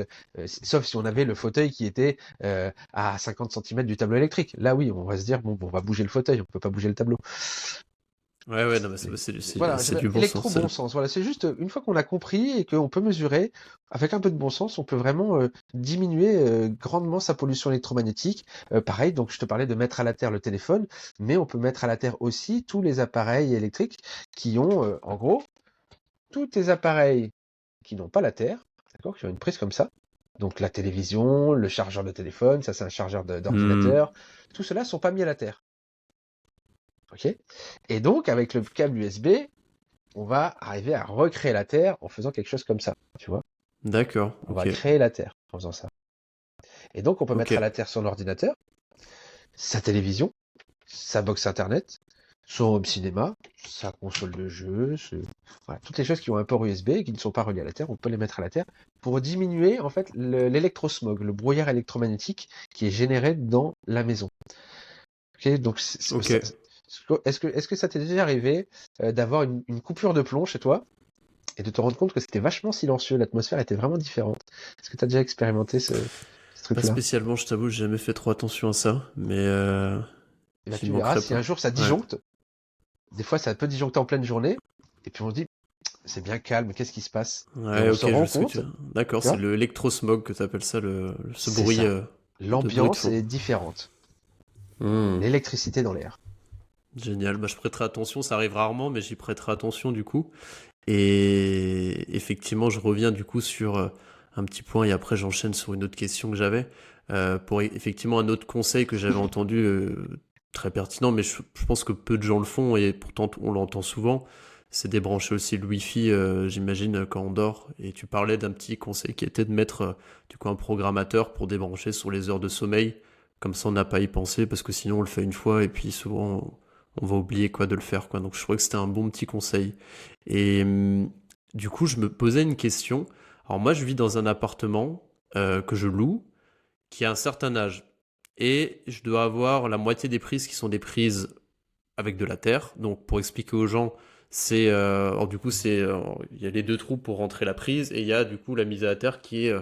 sauf si on avait le fauteuil qui était à 50 centimètres du tableau électrique. Là, oui, on va se dire, bon, on va bouger le fauteuil, on peut pas bouger le tableau. Ouais, ouais, non, mais Voilà, c'est du bon sens. électro-bon sens. Voilà, c'est juste une fois qu'on a compris et qu'on peut mesurer, avec un peu de bon sens, on peut vraiment diminuer grandement sa pollution électromagnétique. Pareil, donc je te parlais de mettre à la terre le téléphone, mais on peut mettre à la terre aussi tous les appareils électriques qui ont, en gros, tous les appareils qui n'ont pas la terre, d'accord, qui ont une prise comme ça. Donc la télévision, le chargeur de téléphone, ça c'est un chargeur Hmm. d'ordinateur, tout cela sont pas mis à la terre. Ok. Et donc avec le câble USB, on va arriver à recréer la Terre en faisant quelque chose comme ça, tu vois. D'accord, On va ok, créer la Terre en faisant ça. Et donc, on peut ok. mettre à la Terre son ordinateur, sa télévision, sa box Internet, son home cinéma, sa console de jeu, voilà, toutes les choses qui ont un port USB et qui ne sont pas reliées à la Terre, on peut les mettre à la Terre pour diminuer en fait l'électrosmog, le brouillard électromagnétique qui est généré dans la maison. Ok, donc Ok. est-ce que ça t'est déjà arrivé d'avoir une coupure de plomb chez toi et de te rendre compte que c'était vachement silencieux, l'atmosphère était vraiment différente. Est-ce que tu as déjà expérimenté ce Pas truc-là? spécialement, je t'avoue, j'ai jamais fait trop attention à ça, mais Et ben, j'y tu verras, manquerai si un pas. jour ça Ouais. disjoncte, des fois ça peut disjoncter en pleine journée, et puis on se dit, c'est bien calme, qu'est-ce qui se passe? Et Ouais, on se ok, je rend vois ce que compte, tu veux. D'accord, tu c'est vois, le électrosmog que t'appelles ça, c'est ça. de bruit de L'ambiance fond. est différente. Hmm. L'électricité dans l'air. Génial, bah, je prêterai attention, ça arrive rarement, mais j'y prêterai attention du coup. Et effectivement, je reviens du coup sur un petit point et après j'enchaîne sur une autre question que j'avais. Effectivement, un autre conseil que j'avais entendu très pertinent, mais je pense que peu de gens le font et pourtant on l'entend souvent, c'est débrancher aussi le Wi-Fi, j'imagine, quand on dort. Et tu parlais d'un petit conseil qui était de mettre du coup un programmateur pour débrancher sur les heures de sommeil. Comme ça, on n'a pas à y penser parce que sinon on le fait une fois et puis souvent on va oublier quoi de le faire quoi. Donc je trouvais que c'était un bon petit conseil. Et du coup, je me posais une question. Alors moi, je vis dans un appartement que je loue qui a un certain âge. Et je dois avoir la moitié des prises qui sont des prises avec de la terre. Donc pour expliquer aux gens, c'est alors du coup il y a les deux trous pour rentrer la prise et il y a du coup la mise à la terre qui est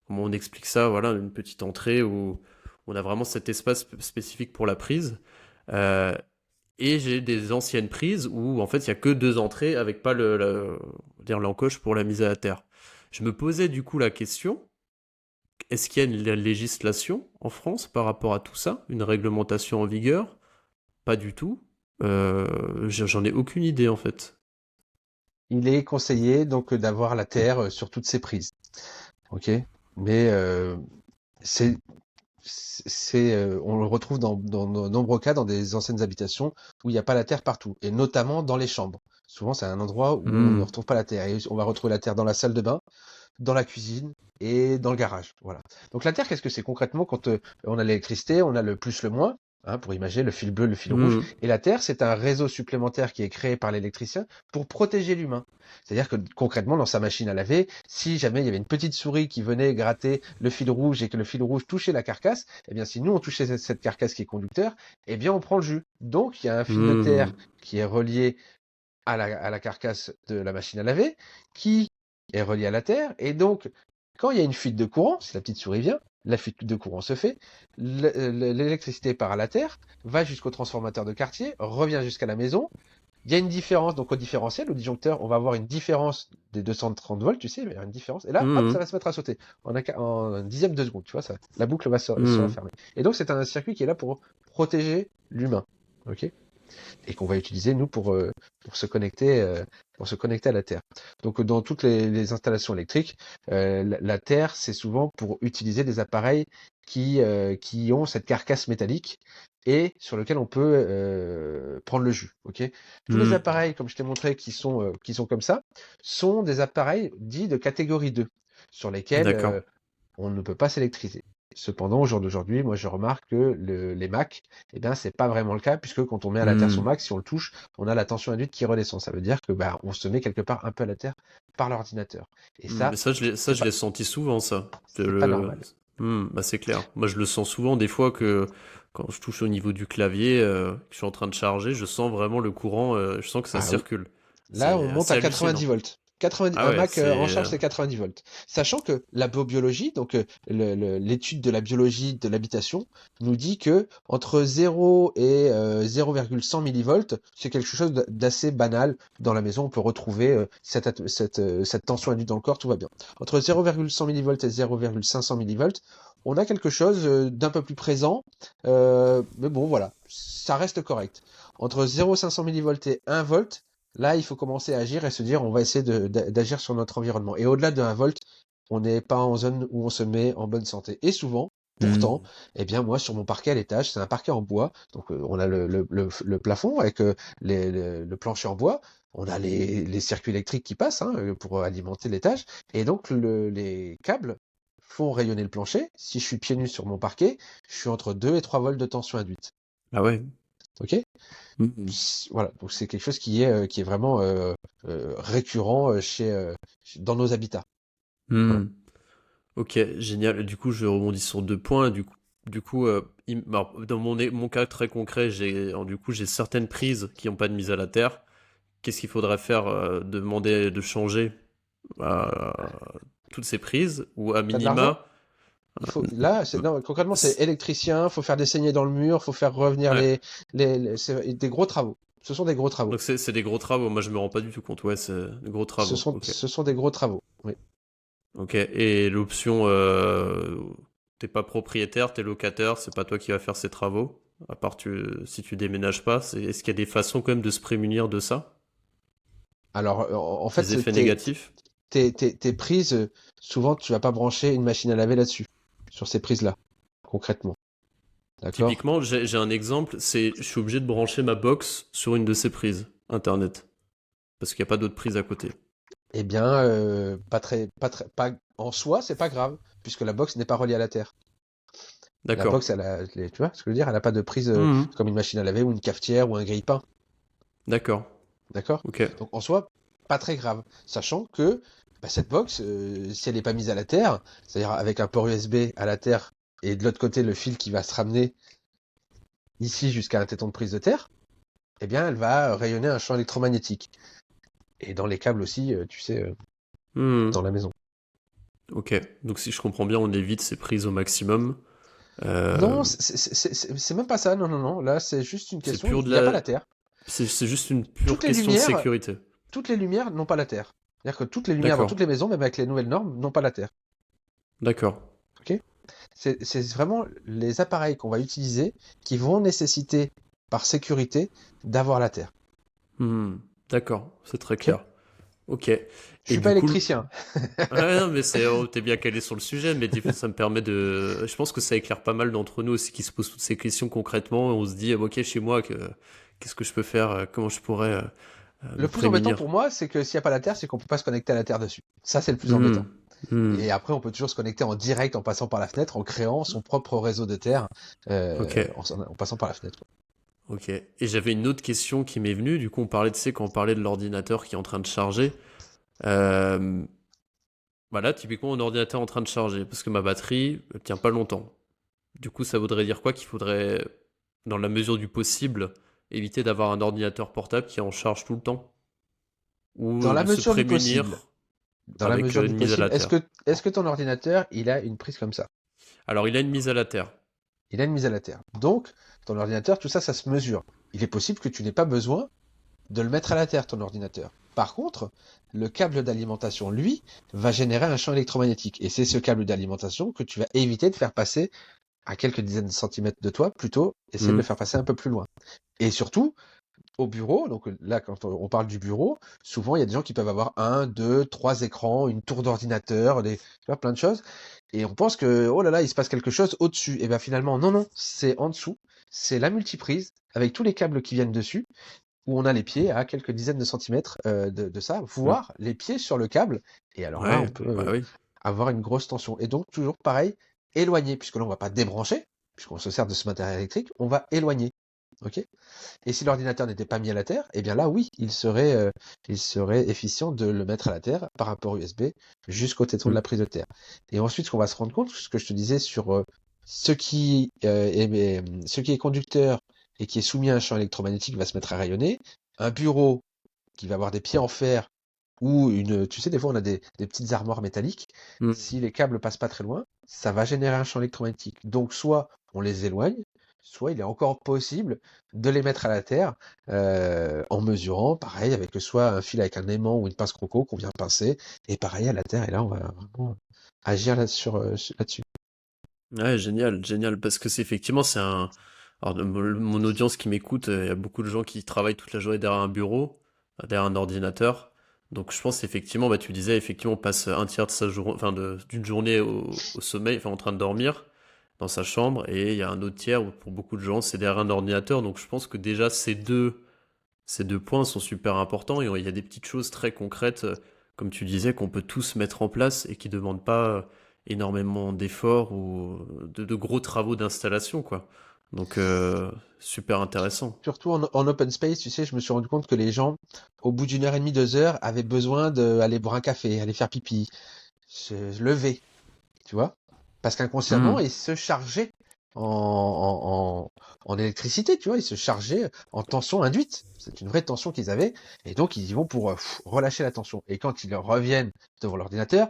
comment on explique ça, voilà, une petite entrée où on a vraiment cet espace spécifique pour la prise. Euh, et j'ai des anciennes prises où en fait il y a que deux entrées avec pas on va dire l'encoche pour la mise à la terre. Je me posais du coup la question, est-ce qu'il y a une législation en France par rapport à tout ça, une réglementation en vigueur? Pas du tout. J'en ai aucune idée en fait. Il est conseillé donc d'avoir la terre sur toutes ses prises. Ok, mais c'est on le retrouve dans de nombreux cas dans des anciennes habitations où il n'y a pas la terre partout, et notamment dans les chambres. Souvent, c'est un endroit où on ne Hmm. retrouve pas la terre. Et on va retrouver la terre dans la salle de bain, dans la cuisine et dans le garage. Voilà. Donc la terre, qu'est-ce que c'est concrètement quand on a l'électricité, on a le plus, le moins, hein, pour imaginer le fil bleu, le fil rouge. Hmm. Et la terre, c'est un réseau supplémentaire qui est créé par l'électricien pour protéger l'humain. C'est-à-dire que concrètement, dans sa machine à laver, si jamais il y avait une petite souris qui venait gratter le fil rouge et que le fil rouge touchait la carcasse, eh bien si nous on touchait cette carcasse qui est conducteur, eh bien on prend le jus. Donc il y a un fil de terre Hmm. qui est relié à la carcasse de la machine à laver, qui est relié à la terre, et donc quand il y a une fuite de courant, si la petite souris vient, la fuite de courant se fait, l'électricité part à la terre, va jusqu'au transformateur de quartier, revient jusqu'à la maison. Il y a une différence, donc au différentiel, au disjoncteur, on va avoir une différence des 230 volts, tu sais, il va y avoir une différence, et là, hop, ça Hmm. va se mettre à sauter en un dixième de seconde, tu vois, ça, la boucle va se Hmm. refermer. Et donc, c'est un circuit qui est là pour protéger l'humain, ok? Et qu'on va utiliser nous pour se connecter à la Terre. Donc dans toutes les installations électriques, la Terre c'est souvent pour utiliser des appareils qui ont cette carcasse métallique et sur lequel on peut prendre le jus. Ok. Tous les Hmm. appareils, comme je t'ai montré, qui sont comme ça, sont des appareils dits de catégorie 2, sur lesquels D'accord. on ne peut pas s'électriser. Cependant, au jour d'aujourd'hui, moi je remarque que les Mac, eh bien, c'est pas vraiment le cas, puisque quand on met à la terre son Hmm. Mac, si on le touche, on a la tension induite qui redescend. Ça veut dire que bah, on se met quelque part un peu à la terre par l'ordinateur. Et Mais ça, ça, c'est je pas, l'ai senti souvent, ça. c'est pas normal. Bah, c'est clair. Moi, je le sens souvent des fois que quand je touche au niveau du clavier, que je suis en train de charger, je sens vraiment le courant, je sens que ça Ah oui. circule. Là, on C'est monte assez à hallucinant. 90 volts. 90, Ah un ouais, Mac en c'est... charge, c'est 90 volts. Sachant que la biologie, donc l'étude de la biologie de l'habitation, nous dit que entre 0 et 0,100 millivolts, c'est quelque chose d'assez banal dans la maison. On peut retrouver cette tension induite dans le corps, tout va bien. Entre 0,100 millivolts et 0,500 millivolts, on a quelque chose d'un peu plus présent, mais bon, voilà, ça reste correct. Entre 0,500 millivolts et 1 volt, là, il faut commencer à agir et se dire, on va essayer d'agir sur notre environnement. Et au-delà de 1 volt, on n'est pas en zone où on se met en bonne santé. Et souvent, pourtant, Hmm. eh bien, moi, sur mon parquet à l'étage, c'est un parquet en bois. Donc, on a le plafond avec le plancher en bois. On a les circuits électriques qui passent hein, pour alimenter l'étage. Et donc, les câbles font rayonner le plancher. Si je suis pieds nus sur mon parquet, je suis entre 2 et 3 volts de tension induite. Ah ouais. OK? Hmm. Voilà, donc c'est quelque chose qui est vraiment récurrent dans nos habitats. Voilà. Hmm. Ok, génial. Du coup, je rebondis sur deux points. Du coup alors, dans mon cas très concret, du coup, j'ai certaines prises qui n'ont pas de mise à la terre. Qu'est-ce qu'il faudrait faire? Demander de changer euh, toutes ces prises ou à T'as de l'argent? minima. Là, euh, non, concrètement, c'est c- électricien, faut faire des saignées dans le mur, faut faire revenir ouais. c'est des gros travaux. Ce sont des gros travaux. Donc c'est des gros travaux. Moi, je me rends pas du tout compte. Ouais, c'est des gros travaux. Ok. Ce sont des gros travaux. Oui. Ok. Et l'option, t'es pas propriétaire, t'es locataire, c'est pas toi qui vas faire ces travaux. À part si tu déménages pas, est-ce qu'il y a des façons quand même de se prémunir de ça? Alors, en Des fait, effets négatifs? tes prises, souvent, tu vas pas brancher une machine à laver là-dessus, sur ces prises-là, concrètement. D'accord? Typiquement, j'ai un exemple, je suis obligé de brancher ma box sur une de ces prises internet. Parce qu'il n'y a pas d'autres prises à côté. Eh bien, pas, en soi, c'est pas grave, puisque la box n'est pas reliée à la Terre. La D'accord. box, tu vois ce que je veux dire? Elle n'a pas de prise Mhm. comme une machine à laver ou une cafetière ou un grille-pain. D'accord. D'accord? Ok. Donc en soi, pas très grave. Sachant que bah, cette box, si elle n'est pas mise à la Terre, c'est-à-dire avec un port USB à la Terre et de l'autre côté le fil qui va se ramener ici jusqu'à un téton de prise de terre, eh bien elle va rayonner un champ électromagnétique. Et dans les câbles aussi, tu sais, Mhm. dans la maison. Ok. Donc si je comprends bien, on évite ces prises au maximum. Non, Euh, c'est même pas ça. Non, non, non. Là, c'est juste une c'est question. pur Il de n'y a pas la. la Terre. C'est juste une pure Toutes les question de lumières, sécurité. toutes les lumières n'ont pas la Terre. C'est-à-dire que toutes les lumières dans D'accord. toutes les maisons, même avec les nouvelles normes, n'ont pas la Terre. D'accord. Ok? C'est vraiment les appareils qu'on va utiliser qui vont nécessiter, par sécurité, d'avoir la Terre. Mhm. D'accord. C'est très Ok? clair. Ok. Je Et suis pas du coup, électricien. ouais, non, mais t'es bien calé sur le sujet, mais du coup, ça me permet de, je pense que ça éclaire pas mal d'entre nous aussi qui se posent toutes ces questions concrètement. Et on se dit, ok, chez moi, qu'est-ce que je peux faire, comment je pourrais Le me plus embêtant prémunir. pour moi, c'est que s'il n'y a pas la Terre, c'est qu'on peut pas se connecter à la Terre dessus. Ça, c'est le plus embêtant. Hmm, hmm, Et après, on peut toujours se connecter en direct en passant par la fenêtre, en créant son propre réseau de Terre ok, en passant par la fenêtre. Quoi. ok. Et j'avais une autre question qui m'est venue. Du coup, on parlait, tu sais, quand on parlait de l'ordinateur qui est en train de charger. Euh, Voilà, typiquement, un ordinateur en train de charger, parce que ma batterie ne tient pas longtemps. Du coup, ça voudrait dire quoi? Qu'il faudrait, dans la mesure du possible, éviter d'avoir un ordinateur portable qui est en charge tout le temps. Ou Dans la de se mesure du possible, prémunir dans la avec mesure du une mise à possible, la terre. est-ce que ton ordinateur, il a une prise comme ça? Alors, il a une mise à la terre. Il a une mise à la Terre. Donc, ton ordinateur, tout ça, ça se mesure. Il est possible que tu n'aies pas besoin de le mettre à la Terre, ton ordinateur. Par contre, le câble d'alimentation, lui, va générer un champ électromagnétique. Et c'est ce câble d'alimentation que tu vas éviter de faire passer à quelques dizaines de centimètres de toi, plutôt essayer de Hmm. le faire passer un peu plus loin. Et surtout, au bureau, donc là, quand on parle du bureau, souvent, il y a des gens qui peuvent avoir un, deux, trois écrans, une tour d'ordinateur, tu vois, plein de choses. Et on pense que, oh là là, il se passe quelque chose au-dessus. Et bien finalement, non, non, c'est en dessous. C'est la multiprise avec tous les câbles qui viennent dessus, où on a les pieds à quelques dizaines de centimètres de ça, Hmm. voire les pieds sur le câble. Et alors là, on Ouais, peut bah oui. avoir une grosse tension. Et donc, toujours pareil, éloigner, puisque là, on va pas débrancher, puisqu'on se sert de ce matériel électrique, on va éloigner. Ok. Et si l'ordinateur n'était pas mis à la Terre, eh bien là, oui, il serait efficient de le mettre à la Terre par un port USB jusqu'au téton de Hmm. la prise de terre. Et ensuite, ce qu'on va se rendre compte, ce que je te disais sur ce qui est conducteur et qui est soumis à un champ électromagnétique va se mettre à rayonner. Un bureau qui va avoir des pieds en fer ou tu sais, des fois on a des petites armoires métalliques. Hmm. Si les câbles passent pas très loin, ça va générer un champ électromagnétique. Donc soit on les éloigne, soit il est encore possible de les mettre à la terre en mesurant, pareil, avec soit un fil avec un aimant ou une pince croco qu'on vient pincer, et pareil à la terre. Et là, on va vraiment agir là-dessus. Ouais, génial, génial. Parce que c'est effectivement, c'est un. Alors, mon audience qui m'écoute, il y a beaucoup de gens qui travaillent toute la journée derrière un bureau, derrière un ordinateur. Donc, je pense effectivement, bah, tu disais, effectivement, on passe un tiers de sa journée, enfin, d'une journée au sommeil, enfin, en train de dormir dans sa chambre. Et il y a un autre tiers où, pour beaucoup de gens, c'est derrière un ordinateur. Donc, je pense que déjà, ces deux points sont super importants. Et il y a des petites choses très concrètes, comme tu disais, qu'on peut tous mettre en place et qui ne demandent pas énormément d'efforts ou de gros travaux d'installation, quoi. Donc, super intéressant. Surtout en open space, tu sais, je me suis rendu compte que les gens, au bout d'une heure et demie, 2 heures, avaient besoin d'aller boire un café, aller faire pipi, se lever, tu vois? Parce qu'inconsciemment, Hmm. ils se chargeaient en électricité, tu vois, ils se chargeaient en tension induite. C'est une vraie tension qu'ils avaient, et donc ils y vont pour relâcher la tension. Et quand ils reviennent devant l'ordinateur,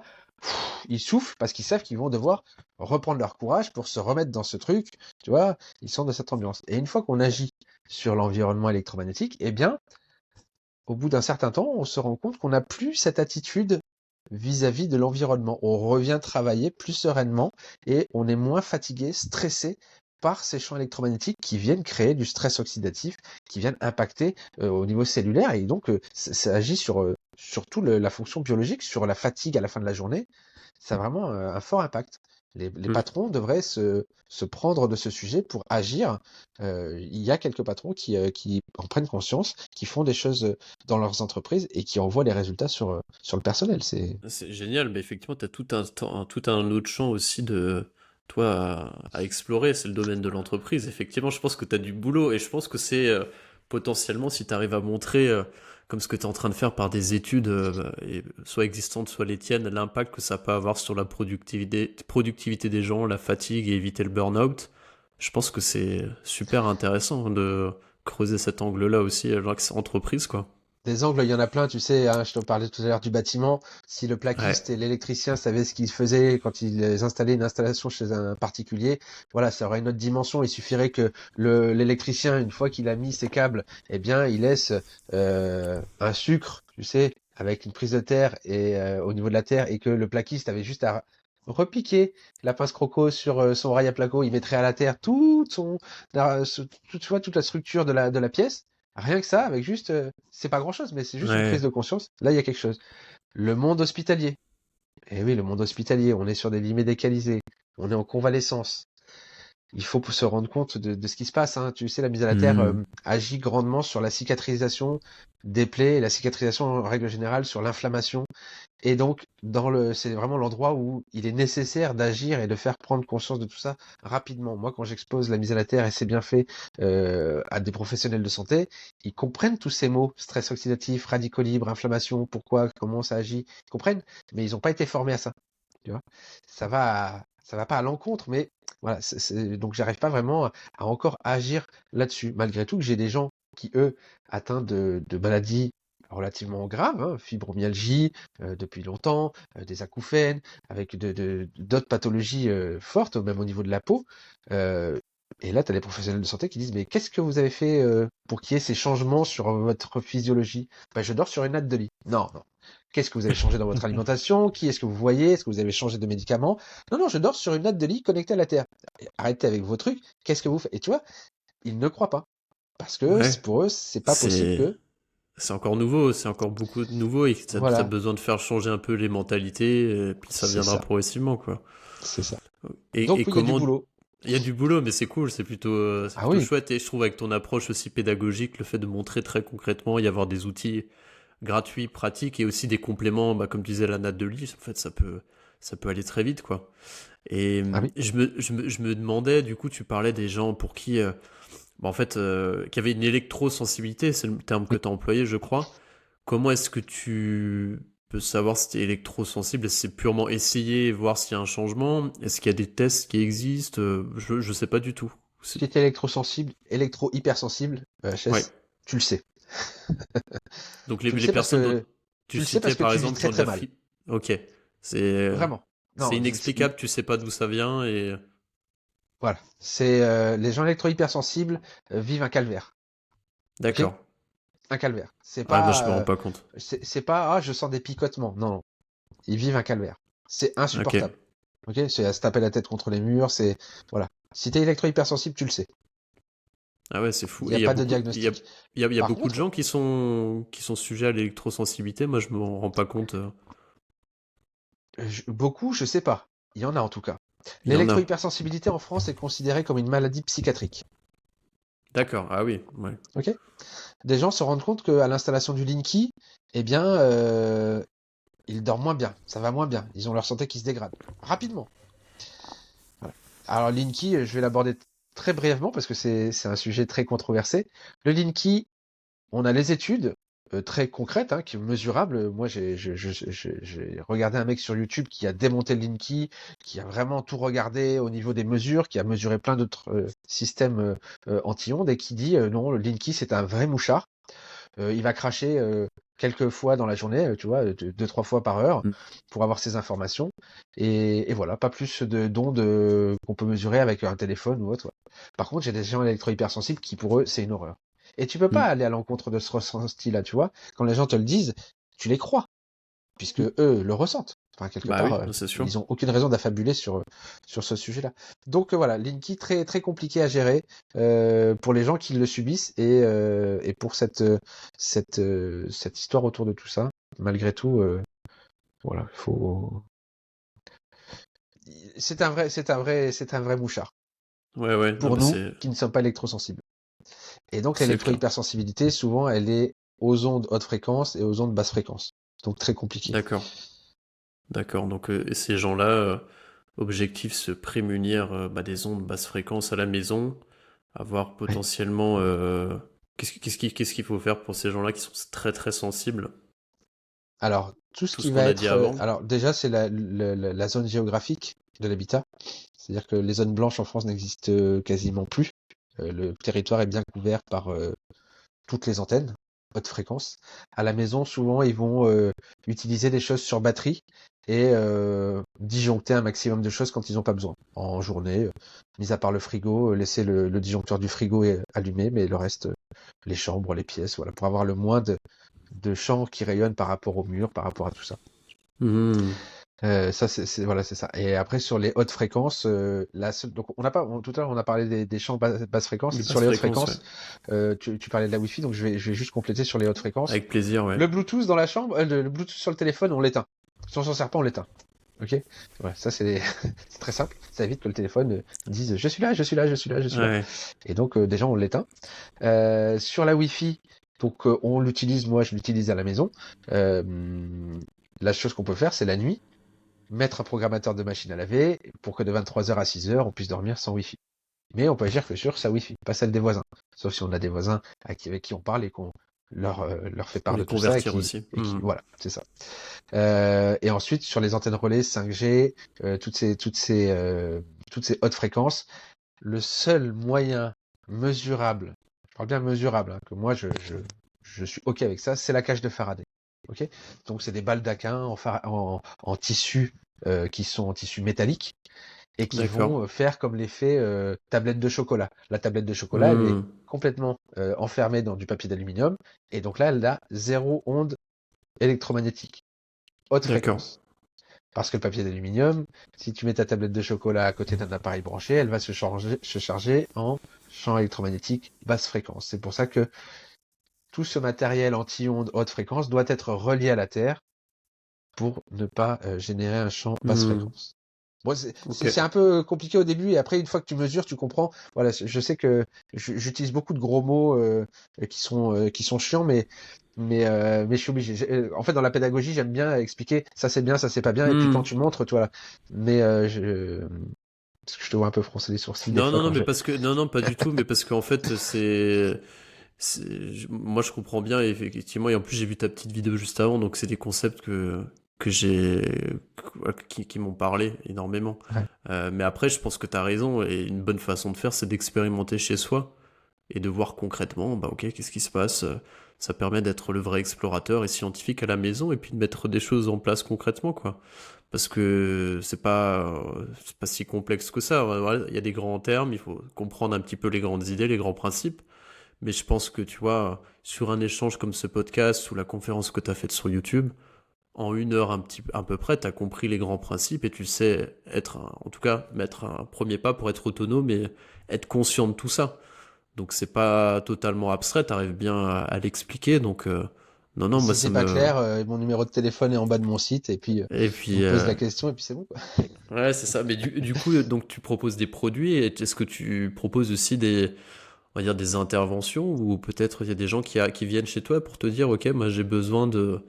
ils soufflent parce qu'ils savent qu'ils vont devoir reprendre leur courage pour se remettre dans ce truc, tu vois, ils sont de cette ambiance. Et une fois qu'on agit sur l'environnement électromagnétique, eh bien, au bout d'un certain temps, on se rend compte qu'on n'a plus cette attitude vis-à-vis de l'environnement. On revient travailler plus sereinement et on est moins fatigué, stressé par ces champs électromagnétiques qui viennent créer du stress oxydatif, qui viennent impacter au niveau cellulaire et donc ça agit sur toute la fonction biologique, sur la fatigue à la fin de la journée. Ça a vraiment un fort impact. Les Mm. patrons devraient se prendre de ce sujet pour agir. Il y a quelques patrons qui en prennent conscience, qui font des choses dans leurs entreprises et qui envoient les résultats sur le personnel. C'est génial, mais effectivement, tu as tout un autre champ aussi de toi à explorer, c'est le domaine de l'entreprise. Effectivement, je pense que tu as du boulot et je pense que c'est potentiellement, si tu arrives à montrer, comme ce que tu es en train de faire par des études, soit existantes, soit les tiennes, l'impact que ça peut avoir sur la productivité des gens, la fatigue et éviter le burn-out, je pense que c'est super intéressant de creuser cet angle-là aussi, l'axe entreprise, quoi. Des angles, il y en a plein, tu sais, hein, je te parlais tout à l'heure du bâtiment. Si le Ouais. plaquiste et l'électricien savaient ce qu'ils faisaient quand ils installaient une installation chez un particulier, voilà, ça aurait une autre dimension. Il suffirait que l'électricien, une fois qu'il a mis ses câbles, eh bien, il laisse un sucre, tu sais, avec une prise de terre et au niveau de la terre, et que le plaquiste avait juste à repiquer la pince croco sur son rail à placo, il mettrait à la terre tu vois, toute la structure de la pièce. Rien que ça, avec juste, c'est pas grand-chose, mais c'est juste une prise Ouais. de conscience. Là, il y a quelque chose. Le monde hospitalier. Eh oui, le monde hospitalier, on est sur des lits médicalisés, on est en convalescence. Il faut se rendre compte de ce qui se passe, hein. Tu sais, la mise à la terre Hmm. agit grandement sur la cicatrisation des plaies et la cicatrisation en règle générale sur l'inflammation. Et donc, c'est vraiment l'endroit où il est nécessaire d'agir et de faire prendre conscience de tout ça rapidement. Moi, quand j'expose la mise à la terre et c'est bien fait à des professionnels de santé, ils comprennent tous ces mots, stress oxydatif, radicaux libres, inflammation, pourquoi, comment ça agit, ils comprennent, mais ils n'ont pas été formés à ça. Tu vois, ça va pas à l'encontre, mais voilà, donc j'arrive pas vraiment à encore agir là-dessus, malgré tout que j'ai des gens qui, eux, atteints de maladies relativement graves, hein, fibromyalgie depuis longtemps, des acouphènes, avec d'autres pathologies fortes, même au niveau de la peau. euh, et là, tu as des professionnels de santé qui disent, mais qu'est-ce que vous avez fait pour qu'il y ait ces changements sur votre physiologie? Ben, je dors sur une natte de lit. Non, non. Qu'est-ce que vous avez changé dans votre alimentation? Qui est-ce que vous voyez? Est-ce que vous avez changé de médicaments? Non, non, je dors sur une natte de lit connectée à la Terre. Arrêtez avec vos trucs. Qu'est-ce que vous faites? Et tu vois, ils ne croient pas. Parce que Ouais. pour eux, c'est pas possible C'est que, c'est encore nouveau, c'est encore beaucoup de nouveau et ça a voilà, besoin de faire changer un peu les mentalités, et puis ça c'est viendra ça, progressivement, quoi. c'est ça. Et Donc oui, il y a du comment... boulot. Il y a du boulot, mais c'est Ah plutôt oui, chouette et je trouve avec ton approche aussi pédagogique, le fait de montrer très concrètement, y avoir des outils gratuits, pratiques et aussi des compléments, bah, comme tu disais, la natte de lit, en fait, ça peut aller très vite, quoi. Et ah oui. je me demandais, du coup, tu parlais des gens pour qui, bah, en fait, qui avaient une électrosensibilité, c'est le terme que Oui. tu as employé, je crois. Comment est-ce que tu peux savoir si tu es électrosensible? Est-ce que c'est purement essayer et voir s'il y a un changement? Est-ce qu'il y a des tests qui existent? Je sais pas du tout. Si tu es électrosensible, électro-hypersensible, Ouais. HS, tu le sais. Donc Tu le les sais parce personnes dont que tu parce citais que par tu vis exemple qui très ont de très la mal. Ok. C'est Vraiment. c'est Non, inexplicable, tu sais pas d'où ça vient et voilà. C'est les gens électro-hypersensibles vivent un calvaire. Ok? d'accord. Un calvaire. Ah moi je me rends pas compte. C'est pas ah je sens des picotements. Non, non. Ils vivent un calvaire. C'est Ok. insupportable. Ok? C'est à se taper la tête contre les murs. C'est voilà. Si t'es électro-hypersensible, tu le sais. Ah ouais, c'est Il fou. n'y Et a pas de diagnostic. il y a Par beaucoup de contre, gens qui sont sujets à l'électrosensibilité. Moi je me rends pas compte. beaucoup, je sais pas. Il y en a en tout cas. Il y en a. L'électro-hypersensibilité en France est considérée comme une maladie psychiatrique. D'accord. Ah oui. Ouais. Ok? Des gens se rendent compte qu'à l'installation du Linky, eh bien, ils dorment moins bien, ça va moins bien, ils ont leur santé qui se dégrade rapidement. Voilà. Alors Linky, je vais l'aborder très brièvement parce que c'est un sujet très controversé. Le Linky, on a les études très concrètes, hein, qui mesurables. Moi, j'ai regardé un mec sur YouTube qui a démonté le Linky, qui a vraiment tout regardé au niveau des mesures, qui a mesuré plein d'autres systèmes anti-ondes et qui dit non, le Linky c'est un vrai mouchard. Il va cracher quelques fois dans la journée, tu vois, deux, trois fois par heure, Mm. pour avoir ces informations. Et voilà, pas plus d'ondes qu'on peut mesurer avec un téléphone ou autre. Ouais. Par contre, j'ai des gens électro-hypersensibles qui, pour eux, c'est une horreur. Et tu peux pas Mm. aller à l'encontre de ce ressenti-là, tu vois. Quand les gens te le disent, tu les crois puisque Mm. eux le ressentent. Enfin, quelque Bah part, oui, c'est sûr. ils ont aucune raison d'affabuler sur ce sujet-là. Donc voilà, Linky très très compliqué à gérer pour les gens qui le subissent et pour cette histoire autour de tout ça. Malgré tout, voilà, c'est un vrai mouchard Ouais, non, pour mais nous c'est qui ne sommes pas électrosensibles. Et donc c'est clair. l'électrohypersensibilité, souvent, elle est aux ondes haute fréquence et aux ondes basse fréquence. Donc très compliqué. D'accord. D'accord. Donc, et ces gens-là, objectif se prémunir des ondes basse fréquence à la maison, avoir Ouais. potentiellement. Qu'est-ce qu'il faut faire pour ces gens-là qui sont très très sensibles? Alors, tout ce Tout qui ce va qu'on a dit être, avant. alors déjà, c'est la zone géographique de l'habitat. C'est-à-dire que les zones blanches en France n'existent quasiment plus. Le territoire est bien couvert par toutes les antennes, haute fréquence. À la maison, souvent, ils vont utiliser des choses sur batterie et disjoncter un maximum de choses quand ils n'ont pas besoin. En journée, mis à part le frigo, laisser le disjoncteur du frigo allumé, mais le reste, les chambres, les pièces, voilà, pour avoir le moins de champs qui rayonnent par rapport au mur, par rapport à tout ça. Mhm. Ça, voilà, c'est ça. Et après, sur les hautes fréquences, donc on n'a pas, tout à l'heure, on a parlé des champs basse fréquence. Les Sur basses les hautes fréquences, ouais. fréquences, tu parlais de la Wi-Fi, donc je vais juste compléter sur les hautes fréquences. Avec plaisir, ouais. Le Bluetooth dans la chambre, le Bluetooth sur le téléphone, on l'éteint. Si on s'en sert pas, on l'éteint. Ok? Ouais, ça c'est c'est très simple. Ça évite que le téléphone dise je suis là, je suis là, je suis là, je suis là. Ouais. Et donc déjà on l'éteint. Sur la Wi-Fi, donc on l'utilise, moi je l'utilise à la maison. Euh, la chose qu'on peut faire, c'est la nuit, mettre un programmateur de machine à laver pour que de 23h à 6h, on puisse dormir sans Wi-Fi. Mais on peut agir que sur sa Wi-Fi, pas celle des voisins. Sauf si on a des voisins avec qui on parle et qu'on leur fait Pour part de les tout ça convertir aussi. voilà, c'est ça. Et ensuite, sur les antennes relais 5G, toutes ces hautes fréquences, le seul moyen mesurable, je parle bien mesurable, hein, que moi je suis OK avec ça, c'est la cage de Faraday. OK? Donc c'est des balles d'aquin en tissu qui sont en tissu métallique et qui D'accord. vont faire comme l'effet tablette de chocolat. La tablette de chocolat, elle est Hmm. complètement enfermée dans du papier d'aluminium et donc là, elle a zéro onde électromagnétique, haute D'accord. fréquence. Parce que le papier d'aluminium, si tu mets ta tablette de chocolat à côté d'un appareil branché, elle va se charger en champ électromagnétique basse fréquence. C'est pour ça que tout ce matériel anti-ondes haute fréquence doit être relié à la Terre pour ne pas générer un champ basse Hmm. fréquence. Bon, Ok. c'est un peu compliqué au début et après, une fois que tu mesures, tu comprends. Voilà, je sais que j'utilise beaucoup de gros mots qui sont chiants, mais je suis obligé. En fait, dans la pédagogie, j'aime bien expliquer ça c'est bien, ça c'est pas bien, et puis quand Hmm. tu montres, tu vois. Mais parce que je te vois un peu froncer les sourcils des Non, fois non, non, quand mais je. parce que non, non, pas du tout, mais parce qu'en fait, moi je comprends bien effectivement, et en plus j'ai vu ta petite vidéo juste avant, donc c'est des concepts que qui m'ont parlé énormément. Ouais. Mais après, je pense que tu as raison, et une bonne façon de faire, c'est d'expérimenter chez soi et de voir concrètement, bah ok, qu'est-ce qui se passe. Ça permet d'être le vrai explorateur et scientifique à la maison, et puis de mettre des choses en place concrètement, quoi. Parce que c'est pas si complexe que ça. Voilà, il y a des grands termes, il faut comprendre un petit peu les grandes idées, les grands principes. Mais je pense que tu vois, sur un échange comme ce podcast ou la conférence que tu as faite sur YouTube, en 1 heure à peu près, tu as compris les grands principes et tu sais en tout cas, mettre un premier pas pour être autonome et être conscient de tout ça. Donc c'est pas totalement abstrait, tu arrives bien à l'expliquer. Donc non, Et non, moi si ça c'est pas me... clair, mon numéro de téléphone est en bas de mon site, et puis Et tu me puis, poses la question, et puis c'est bon, quoi. ouais, c'est ça. Mais du coup, donc tu proposes des produits et est-ce que tu proposes aussi on va dire des interventions ou peut-être il y a des gens qui viennent chez toi pour te dire, ok, moi j'ai besoin de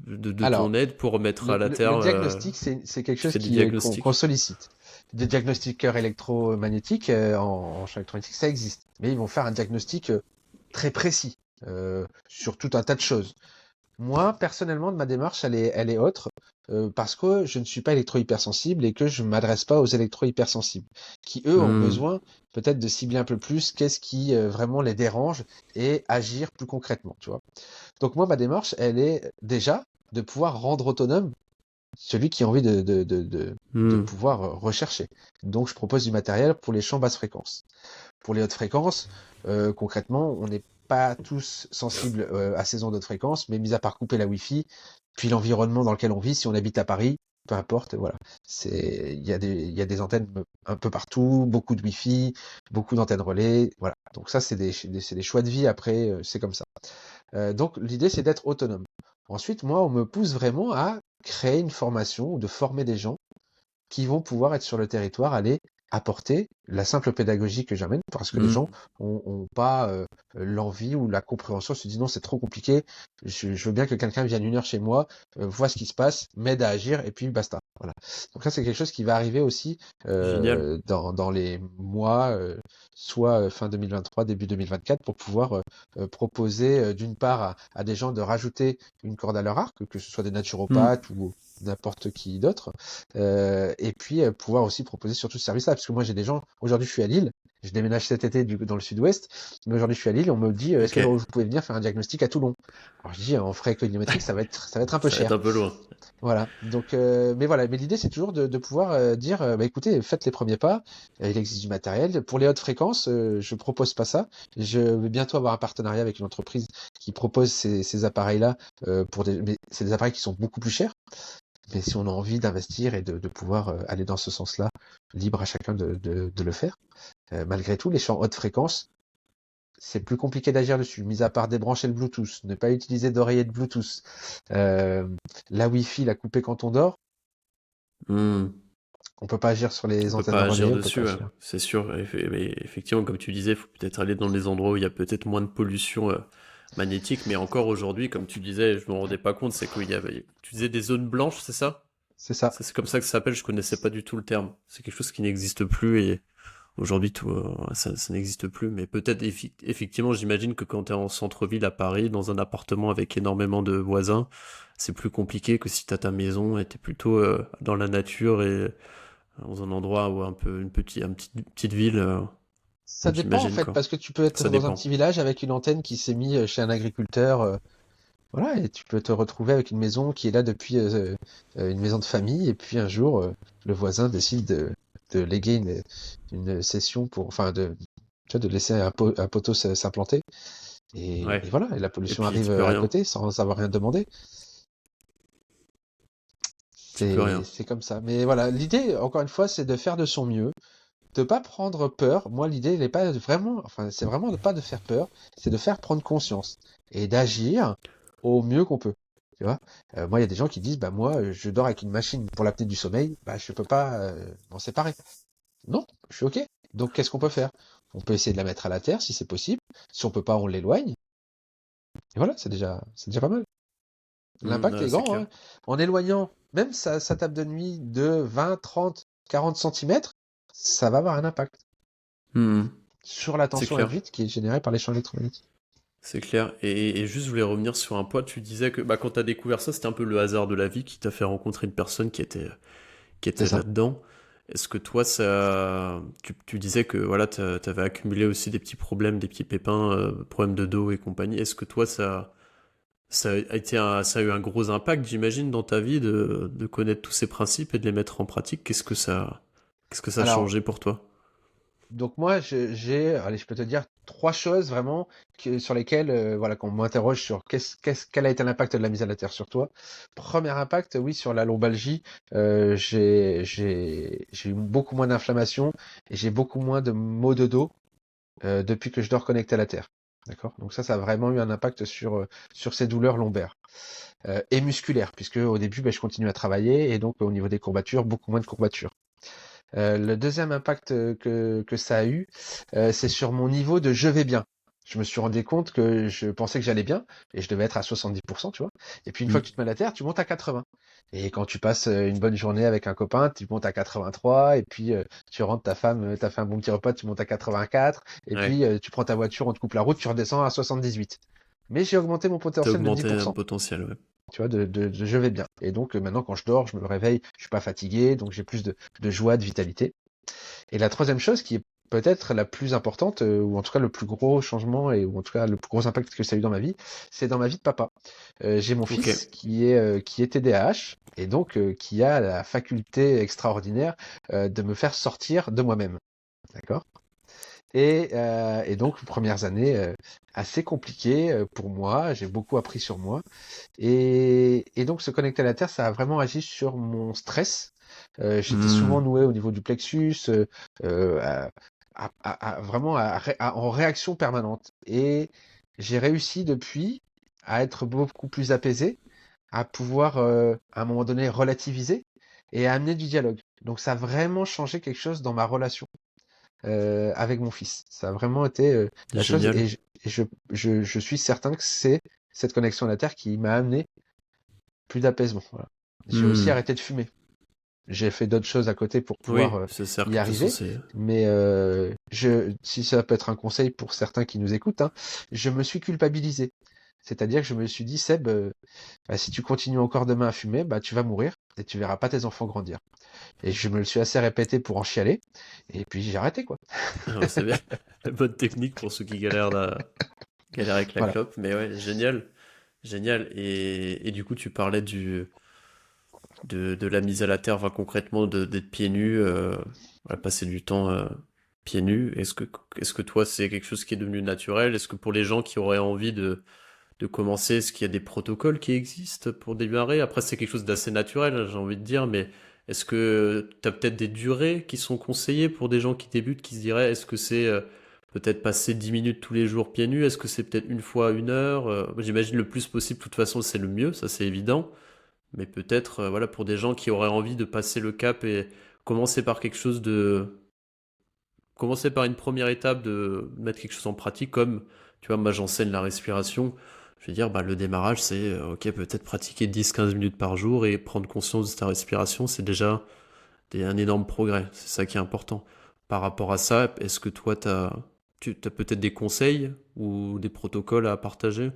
ton Alors, aide pour mettre à la le terre, diagnostic, c'est quelque tu chose fais des qu'on diagnostics. sollicite. Des diagnostiqueurs électromagnétiques en champ électromagnétique, ça existe. Mais ils vont faire un diagnostic très précis sur tout un tas de choses. Moi, personnellement, de ma démarche, elle est autre, parce que je ne suis pas électro-hypersensible et que je ne m'adresse pas aux électro-hypersensibles, qui eux ont Hmm, besoin peut-être de cibler un peu plus qu'est-ce qui vraiment les dérange et agir plus concrètement, tu vois. Donc moi, ma démarche, elle est déjà de pouvoir rendre autonome celui qui a envie de hmm, pouvoir rechercher. Donc je propose du matériel pour les champs basse fréquence. Pour les hautes fréquences, concrètement, on n'est pas tous sensibles à ces ondes haute fréquence, mais mis à part couper la Wi-Fi, puis l'environnement dans lequel on vit, si on habite à Paris, peu importe, voilà. Il y a des antennes un peu partout, beaucoup de Wi-Fi, beaucoup d'antennes relais, voilà. Donc ça, c'est des choix de vie après, c'est comme ça. Donc l'idée, c'est d'être autonome. Ensuite, moi, on me pousse vraiment à créer une formation ou de former des gens qui vont pouvoir être sur le territoire, aller apporter la simple pédagogie que j'amène, parce que les gens ont pas l'envie ou la compréhension, se disent non, c'est trop compliqué, je veux bien que quelqu'un vienne 1 heure chez moi, voit ce qui se passe, m'aide à agir, et puis basta. Voilà. Donc ça, c'est quelque chose qui va arriver aussi Génial. dans les mois, soit fin 2023, début 2024, pour pouvoir proposer d'une part à des gens de rajouter une corde à leur arc, que ce soit des Hmm. naturopathes ou n'importe qui d'autre, et puis pouvoir aussi proposer surtout ce service-là, parce que moi j'ai des gens, aujourd'hui je suis à Lille, je déménage cet été dans le sud-ouest, mais aujourd'hui je suis à Lille, on me dit est-ce Ok, que vous pouvez venir faire un diagnostic à Toulon? Alors je dis en frais kilométriques, ça va être un peu ça va être cher. un peu loin. Voilà. Donc, mais voilà, mais l'idée c'est toujours de pouvoir dire, bah écoutez, faites les premiers pas. Il existe du matériel pour les hautes fréquences. Je propose pas ça. Je vais bientôt avoir un partenariat avec une entreprise qui propose ces appareils-là mais c'est des appareils qui sont beaucoup plus chers. Mais si on a envie d'investir et de pouvoir aller dans ce sens-là, libre à chacun de le faire. Malgré tout, les champs haute fréquence, c'est plus compliqué d'agir dessus, mis à part débrancher le Bluetooth, ne pas utiliser d'oreiller de Bluetooth. Euh, la Wi-Fi, la couper quand on dort, Hmm. on peut pas agir sur On les peut antennes de pas agir relais, on peut pas dessus, ouais, agir. c'est sûr. Mais effectivement, comme tu disais, il faut peut-être aller dans des endroits où il y a peut-être moins de pollution magnétique. Mais encore aujourd'hui, comme tu disais, je me rendais pas compte, c'est qu'il y avait. Tu disais des zones blanches, c'est ça? C'est ça. Ça, c'est comme ça que ça s'appelle. Je connaissais pas du tout le terme. C'est quelque chose qui n'existe plus et aujourd'hui tout ça n'existe plus. Mais peut-être effectivement, j'imagine que quand tu es en centre-ville à Paris, dans un appartement avec énormément de voisins, c'est plus compliqué que si tu as ta maison et tu es plutôt dans la nature et dans un endroit où un peu petite ville, Ça dépend en j'imagine fait, quoi. parce que tu peux être Ça dans un dépend. petit village avec une antenne qui s'est mise chez un agriculteur, voilà, et tu peux te retrouver avec une maison qui est là depuis une maison de famille, et puis un jour, le voisin décide de léguer une session pour, enfin, tu vois, de laisser un poteau s'implanter, Ouais. et voilà, et la Et pollution puis arrive tu peux à rien. côté sans avoir rien demandé. Tu peux C'est, rien. c'est comme ça. Mais voilà, l'idée, encore une fois, c'est de faire de son mieux, de pas prendre peur. Moi, l'idée, elle est pas vraiment, enfin, c'est vraiment de pas de faire peur, c'est de faire prendre conscience et d'agir au mieux qu'on peut. Tu vois, moi, il y a des gens qui disent, bah moi, je dors avec une machine pour l'apnée du sommeil, bah je peux pas m'en séparer. Non, je suis ok. Donc, qu'est-ce qu'on peut faire? On peut essayer de la mettre à la terre si c'est possible. Si on peut pas, on l'éloigne. Et voilà, c'est déjà pas mal. L'impact Ouais, est c'est grand, clair. hein. En éloignant même sa table de nuit de 20, 30, 40 centimètres, ça va avoir un impact Hmm. sur la C'est tension clair. induite qui est générée par les champs électromagnétiques. C'est clair. Et juste, je voulais revenir sur un point. Tu disais que bah, quand tu as découvert ça, c'était un peu le hasard de la vie qui t'a fait rencontrer une personne qui C'est était ça. là-dedans. Est-ce que toi, tu disais que voilà, t'avais accumulé aussi des petits problèmes, des petits pépins, problèmes de dos et compagnie. Est-ce que toi, ça a été ça a eu un gros impact, j'imagine, dans ta vie de connaître tous ces principes et de les mettre en pratique? Qu'est-ce que ça a Alors, changé pour toi? donc moi, allez, je peux te dire 3 choses vraiment sur lesquelles, voilà, qu'on m'interroge sur quel a été l'impact de la mise à la terre sur toi. Premier impact, oui, sur la lombalgie, j'ai eu beaucoup moins d'inflammation et j'ai beaucoup moins de maux de dos depuis que je dors connecté à la terre. D'accord? Donc ça a vraiment eu un impact sur ces douleurs lombaires et musculaires, puisque au début, ben, je continue à travailler et donc au niveau des courbatures, beaucoup moins de courbatures. Le deuxième impact que ça a eu, c'est sur mon niveau de je vais bien. Je me suis rendu compte que je pensais que j'allais bien et je devais être à 70%, tu vois. Et puis une fois que tu te mets à la terre, tu montes à 80. Et quand tu passes une bonne journée avec un copain, tu montes à 83. Et puis tu rentres, ta femme, t'as fait un bon petit repas, tu montes à 84. Et Ouais, puis tu prends ta voiture, on te coupe la route, tu redescends à 78. Mais j'ai augmenté mon t'as potentiel de augmenté un 10%. potentiel, ouais. Tu vois, de je vais bien. Et donc maintenant, quand je dors, je me réveille, je suis pas fatigué, donc j'ai plus de joie, de vitalité. Et la troisième chose qui est peut-être la plus importante, ou en tout cas le plus gros changement, ou en tout cas le plus gros impact que ça a eu dans ma vie, c'est dans ma vie de papa. J'ai mon Ok. fils qui est TDAH, et donc qui a la faculté extraordinaire de me faire sortir de moi-même. D'accord? Et donc, premières années assez compliquées pour moi, j'ai beaucoup appris sur moi. Et donc, se connecter à la Terre, ça a vraiment agi sur mon stress. J'étais souvent Hmm. noué au niveau du plexus, euh, vraiment en réaction permanente. Et j'ai réussi depuis à être beaucoup plus apaisé, à pouvoir à un moment donné relativiser et a amené du dialogue. Donc ça a vraiment changé quelque chose dans ma relation avec mon fils. Ça a vraiment été la chose, Génial. je suis certain que c'est cette connexion à la terre qui m'a amené plus d'apaisement. Voilà. J'ai aussi Hmm. arrêté de fumer. J'ai fait d'autres choses à côté pour pouvoir Oui, c'est certes y que de toute façon, arriver, c'est. mais si ça peut être un conseil pour certains qui nous écoutent, hein, je me suis culpabilisé. C'est-à-dire que je me suis dit, Seb, bah, si tu continues encore demain à fumer, bah, tu vas mourir et tu verras pas tes enfants grandir. Et je me le suis assez répété pour en chialer, et puis j'ai arrêté, quoi. Ah, c'est bien. Bonne technique pour ceux qui galèrent avec la Voilà. clope. Mais ouais, génial. Génial. Et du coup, tu parlais de la mise à la terre, enfin, concrètement, d'être pieds nus, voilà, passer du temps pieds nus. Est-ce que toi, c'est quelque chose qui est devenu naturel? Est-ce que pour les gens qui auraient envie de commencer, est-ce qu'il y a des protocoles qui existent pour démarrer? Après, c'est quelque chose d'assez naturel, j'ai envie de dire, mais est-ce que tu as peut-être des durées qui sont conseillées pour des gens qui débutent, qui se diraient, est-ce que c'est peut-être passer 10 minutes tous les jours pieds nus? Est-ce que c'est peut-être une fois 1 heure? Moi, j'imagine le plus possible, de toute façon, c'est le mieux, ça c'est évident. Mais peut-être, voilà, pour des gens qui auraient envie de passer le cap et commencer par quelque chose de commencer par une première étape de mettre quelque chose en pratique, comme, tu vois, moi j'enseigne la respiration. Je veux dire, bah, le démarrage, c'est, ok, peut-être pratiquer 10-15 minutes par jour et prendre conscience de ta respiration, c'est déjà un énorme progrès. C'est ça qui est important. Par rapport à ça, est-ce que toi, tu as peut-être des conseils ou des protocoles à partager?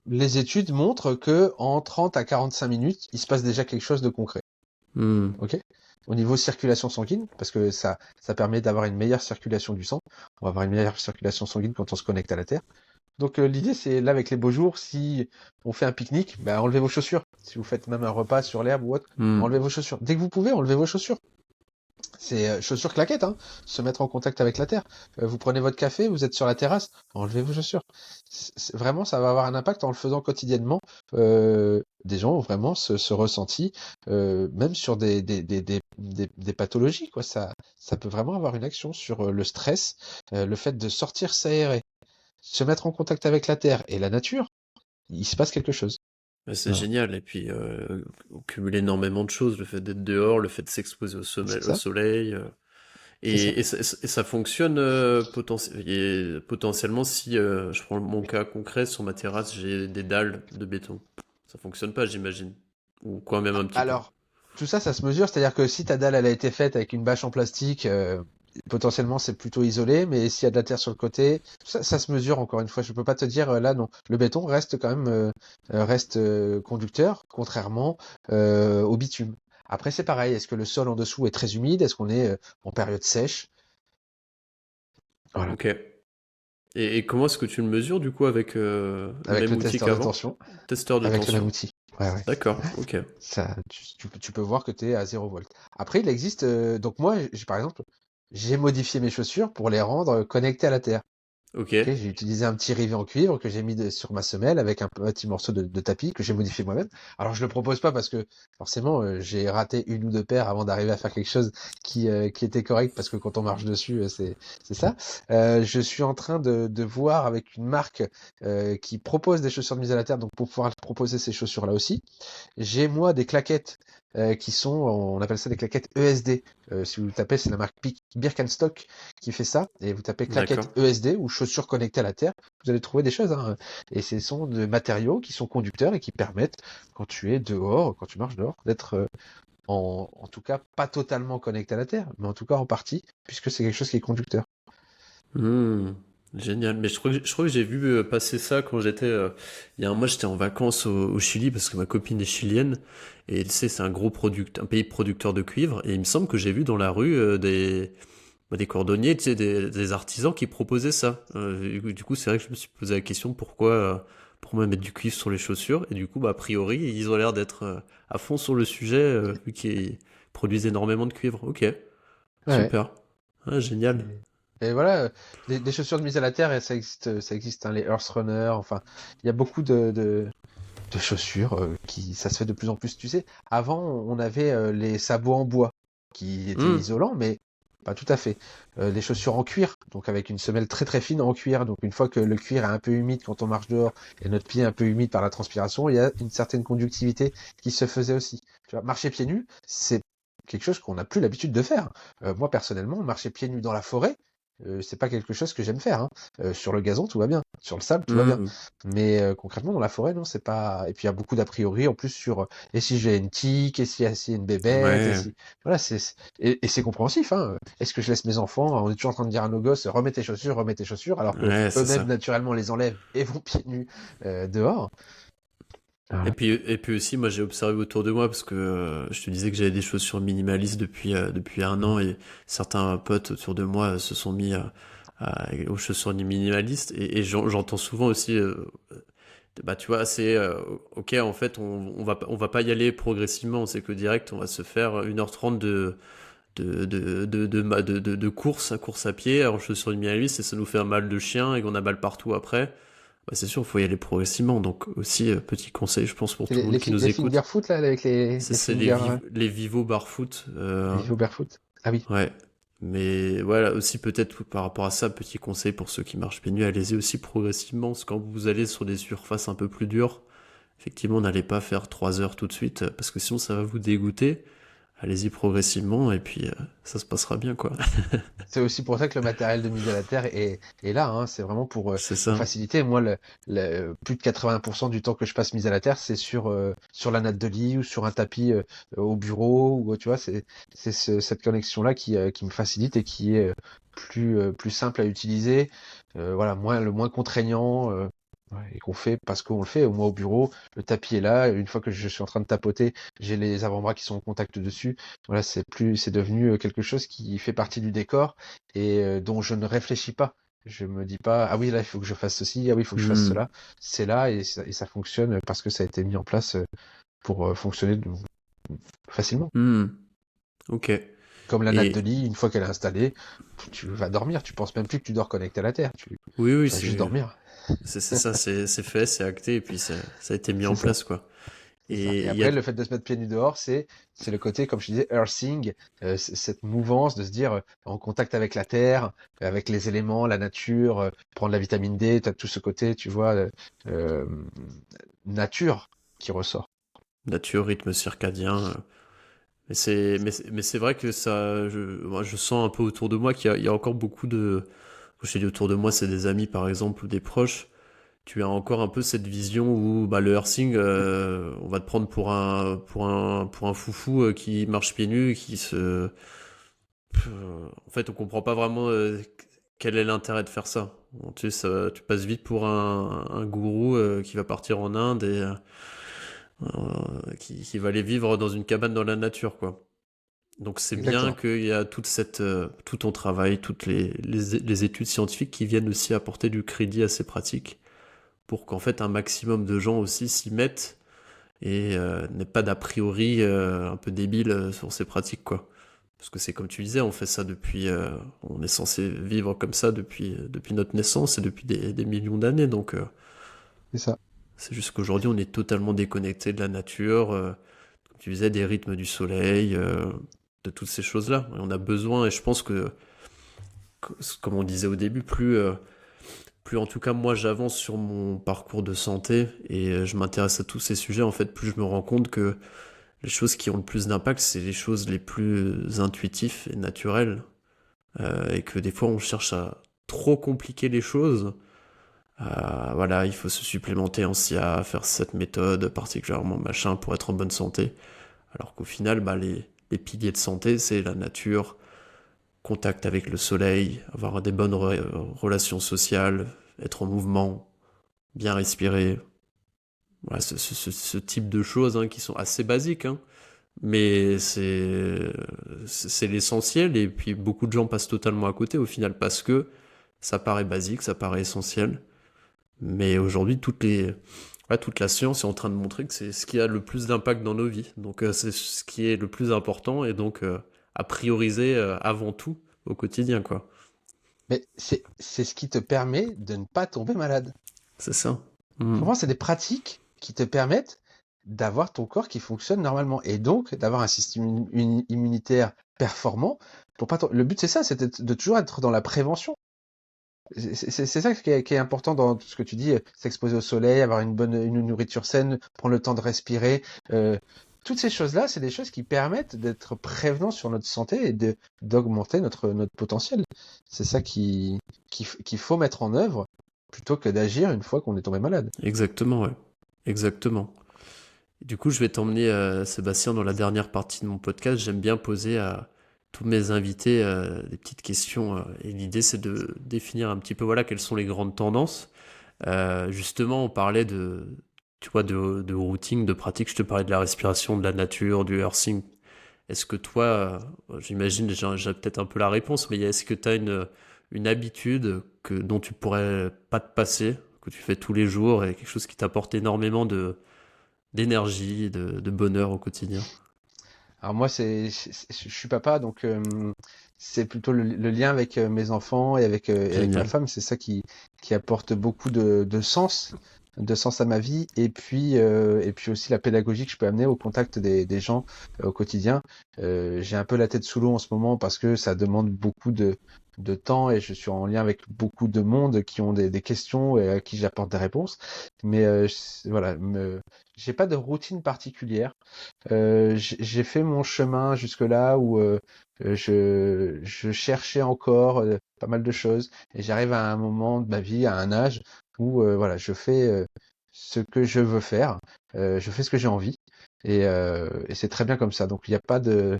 Les études montrent que en 30 à 45 minutes, il se passe déjà quelque chose de concret. Hmm. Ok? Au niveau circulation sanguine, parce que ça permet d'avoir une meilleure circulation du sang. On va avoir une meilleure circulation sanguine quand on se connecte à la Terre. Donc l'idée, c'est là avec les beaux jours, si on fait un pique-nique, bah, enlevez vos chaussures. Si vous faites même un repas sur l'herbe ou autre, Hmm. enlevez vos chaussures. Dès que vous pouvez, enlevez vos chaussures. C'est chaussures claquettes, hein, se mettre en contact avec la terre. Vous prenez votre café, vous êtes sur la terrasse, enlevez vos chaussures. Vraiment, ça va avoir un impact en le faisant quotidiennement. Des gens ont vraiment ce ressenti, même sur des pathologies, quoi. Ça peut vraiment avoir une action sur le stress, le fait de sortir s'aérer, se mettre en contact avec la terre et la nature. Il se passe quelque chose. Bah, c'est Voilà. génial. Et puis, on cumule énormément de choses. Le fait d'être dehors, le fait de s'exposer C'est au ça, soleil. c'est ça. Et ça fonctionne potentiellement si je prends mon cas concret, sur ma terrasse, j'ai des dalles de béton. Ça fonctionne pas, j'imagine. Ou quoi, même un petit peu. Alors, tout ça, ça se mesure, c'est-à-dire que si ta dalle, elle a été faite avec une bâche en plastique, potentiellement c'est plutôt isolé, mais s'il y a de la terre sur le côté, ça se mesure encore une fois. Je peux pas te dire là non. Le béton reste quand même reste conducteur, contrairement au bitume. Après, c'est pareil. Est-ce que le sol en dessous est très humide? Est-ce qu'on est en période sèche? Voilà. Ok. Et comment est-ce que tu le mesures du coup avec le Avec même le outil testeur de qu'avant? tension, Testeur de avec le même tension. outil. Ouais, ouais. D'accord, ok. Ça, tu peux voir que tu es à 0 volt. Après, il existe. Donc moi, par exemple, j'ai modifié mes chaussures pour les rendre connectées à la terre. Ok. Ok, j'ai utilisé un petit rivet en cuivre que j'ai mis sur ma semelle avec un petit morceau de tapis que j'ai modifié moi-même. Alors je le propose pas parce que forcément j'ai raté une ou deux paires avant d'arriver à faire quelque chose qui était correct parce que quand on marche dessus c'est ça. Je suis en train de voir avec une marque qui propose des chaussures de mise à la terre donc pour pouvoir proposer ces chaussures là aussi. J'ai moi des claquettes qui sont, on appelle ça des claquettes ESD. Si vous tapez, c'est la marque Birkenstock qui fait ça. Et vous tapez claquettes D'accord. ESD ou chaussures connectées à la terre, vous allez trouver des choses. Hein. Et ce sont des matériaux qui sont conducteurs et qui permettent, quand tu es dehors, quand tu marches dehors, d'être en tout cas pas totalement connecté à la terre, mais en tout cas en partie, puisque c'est quelque chose qui est conducteur. Hmm, génial. Mais je crois que j'ai vu passer ça quand j'étais. Il y a un mois, j'étais en vacances au Chili parce que ma copine est chilienne. Et tu sais, c'est un pays producteur de cuivre. Et il me semble que j'ai vu dans la rue des cordonniers, tu sais, des artisans qui proposaient ça. Du coup, c'est vrai que je me suis posé la question pourquoi mettre du cuivre sur les chaussures. Et du coup, bah, a priori, ils ont l'air d'être à fond sur le sujet, vu qu'ils produisent énormément de cuivre. Ok, Ouais. super. Ah, génial. Et, et voilà, des chaussures de mise à la terre, et ça existe, hein, les Earth Runner, enfin, il y a beaucoup de chaussures ça se fait de plus en plus. Tu sais, avant, on avait les sabots en bois qui étaient Hmm, isolants, mais pas tout à fait. Les chaussures en cuir, donc avec une semelle très très fine en cuir. Donc une fois que le cuir est un peu humide quand on marche dehors et notre pied est un peu humide par la transpiration, il y a une certaine conductivité qui se faisait aussi. Tu vois, marcher pieds nus, c'est quelque chose qu'on n'a plus l'habitude de faire. Moi, personnellement, marcher pieds nus dans la forêt, c'est pas quelque chose que j'aime faire, hein. Sur le gazon, tout va bien. Sur le sable, tout va bien. Hmm. Mais concrètement, dans la forêt, non, c'est pas. Et puis il y a beaucoup d'a priori en plus sur et si j'ai une tique, et si s'il y a une bébête, et Ouais, si voilà, et c'est compréhensif, hein. Est-ce que je laisse mes enfants, on est toujours en train de dire à nos gosses, remets tes chaussures, alors que ouais, c'est eux-mêmes ça. naturellement les enlèvent et vont pieds nus dehors. Voilà. Et puis aussi, moi j'ai observé autour de moi, parce que je te disais que j'avais des chaussures minimalistes depuis un an, et certains potes autour de moi se sont mis aux chaussures minimalistes, et j'entends souvent aussi, bah tu vois, c'est ok, en fait, on va pas y aller progressivement, c'est que direct, on va se faire 1h30 de course à pied en chaussures minimalistes, et ça nous fait un mal de chien, et qu'on a mal partout après. Bah, c'est sûr, il faut y aller progressivement. Donc aussi, petit conseil, je pense, pour C'est tout le monde qui nous les écoute, finger foot là, avec les c'est finger les Vivo Barfoot. Vivo barefoot. Ah oui. Ouais. Mais voilà, aussi peut-être par rapport à ça, petit conseil pour ceux qui marchent pieds nus, allez-y aussi progressivement. Parce que quand vous allez sur des surfaces un peu plus dures, effectivement, n'allez pas faire 3 heures tout de suite, parce que sinon ça va vous dégoûter. Allez-y progressivement, et puis ça se passera bien, quoi. C'est aussi pour ça que le matériel de mise à la terre est là, hein. C'est vraiment C'est pour ça. faciliter. Moi, plus de 80% du temps que je passe mise à la terre, c'est sur la natte de lit ou sur un tapis au bureau. Ou, tu vois, cette connexion-là qui me facilite et qui est plus simple à utiliser. Voilà, le moins contraignant. Ouais, et qu'on fait parce qu'on le fait. Moi, au bureau, le tapis est là. Une fois que je suis en train de tapoter, j'ai les avant-bras qui sont en contact dessus. Voilà, c'est devenu quelque chose qui fait partie du décor et dont je ne réfléchis pas. Je me dis pas, ah oui, là, il faut que je fasse ceci, ah oui, il faut que je fasse Hmm. cela. C'est là et ça fonctionne parce que ça a été mis en place pour fonctionner facilement. Hmm. Ok. Comme la natte de Et lit, une fois qu'elle est installée, tu vas dormir. Tu penses même plus que tu dors connecté à la terre. oui, oui, Tu vas juste dormir. c'est ça, c'est fait, c'est acté, et puis ça a été mis C'est en ça. place, quoi. C'est ça. Et Et il y a, après, le fait de se mettre pieds nus dehors, c'est le côté, comme je disais, earthing, cette mouvance de se dire en contact avec la terre, avec les éléments, la nature, prendre la vitamine D, tu as tout ce côté, tu vois, euh, nature qui ressort. nature, rythme circadien. Mais c'est vrai que moi, je sens un peu autour de moi il y a encore beaucoup de. Quand je te dis autour de moi, c'est des amis par exemple ou des proches. Tu as encore un peu cette vision où bah, le earthing, on va te prendre pour un foufou qui marche pieds nus, en fait, on comprend pas vraiment quel est l'intérêt de faire ça. Bon, tu sais, tu passes vite pour un gourou qui va partir en Inde et qui va aller vivre dans une cabane dans la nature, quoi. Donc c'est bien Exactement. qu'il y a tout ton travail, toutes les études scientifiques qui viennent aussi apporter du crédit à ces pratiques pour qu'en fait un maximum de gens aussi s'y mettent et n'aient pas d'a priori un peu débile sur ces pratiques, quoi. Parce que c'est comme tu disais, on fait ça on est censé vivre comme ça depuis notre naissance et depuis des millions d'années. Donc C'est ça. c'est juste qu'aujourd'hui on est totalement déconnecté de la nature, comme tu disais, des rythmes du soleil, de toutes ces choses-là. Et on a besoin, et je pense comme on disait au début, plus en tout cas moi j'avance sur mon parcours de santé et je m'intéresse à tous ces sujets, en fait, plus je me rends compte que les choses qui ont le plus d'impact, c'est les choses les plus intuitives et naturelles. Et que des fois on cherche à trop compliquer les choses. Voilà, il faut se supplémenter en SIA, faire cette méthode particulièrement machin pour être en bonne santé. Alors qu'au final, bah, les piliers de santé, c'est la nature, contact avec le soleil, avoir des bonnes relations sociales, être en mouvement, bien respirer. Voilà, ce type de choses hein, qui sont assez basiques, hein, mais c'est l'essentiel, et puis beaucoup de gens passent totalement à côté au final parce que ça paraît basique, ça paraît essentiel. Mais aujourd'hui, toute la science est en train de montrer que c'est ce qui a le plus d'impact dans nos vies. Donc c'est ce qui est le plus important, et donc à prioriser avant tout au quotidien, quoi. Mais c'est ce qui te permet de ne pas tomber malade. C'est ça. Mm. Pour moi, c'est des pratiques qui te permettent d'avoir ton corps qui fonctionne normalement et donc d'avoir un système immunitaire performant. Le but, c'est ça, c'est de toujours être dans la prévention. C'est ça qui est important dans ce que tu dis, s'exposer au soleil, avoir une nourriture saine, prendre le temps de respirer. toutes ces choses-là, c'est des choses qui permettent d'être prévenants sur notre santé et d'augmenter notre potentiel. C'est ça qu'il faut mettre en œuvre plutôt que d'agir une fois qu'on est tombé malade. Exactement, ouais. Exactement. Du coup, je vais t'emmener, Sébastien, dans la dernière partie de mon podcast. J'aime bien poser à tous mes invités des petites questions. Et l'idée, c'est de définir un petit peu, voilà, quelles sont les grandes tendances. Justement, on parlait tu vois, de routing, de pratique. Je te parlais de la respiration, de la nature, du earthing. Est-ce que toi, j'imagine, j'ai peut-être un peu la réponse, mais est-ce que tu as une habitude dont tu pourrais pas te passer, que tu fais tous les jours et quelque chose qui t'apporte énormément d'énergie, de bonheur au quotidien? Alors moi, je suis papa, donc c'est plutôt le lien avec mes enfants et avec ma Génial. femme. C'est ça qui apporte beaucoup de sens à ma vie. Et puis aussi la pédagogie que je peux amener au contact des gens au quotidien. J'ai un peu la tête sous l'eau en ce moment parce que ça demande beaucoup de temps et je suis en lien avec beaucoup de monde qui ont des questions et à qui j'apporte des réponses. Mais voilà, j'ai pas de routine particulière. J'ai fait mon chemin jusque-là où je cherchais encore pas mal de choses et j'arrive à un moment de ma vie, à un âge où voilà, je fais ce que je veux faire, je fais ce que j'ai envie et c'est très bien comme ça. Donc il n'y a pas de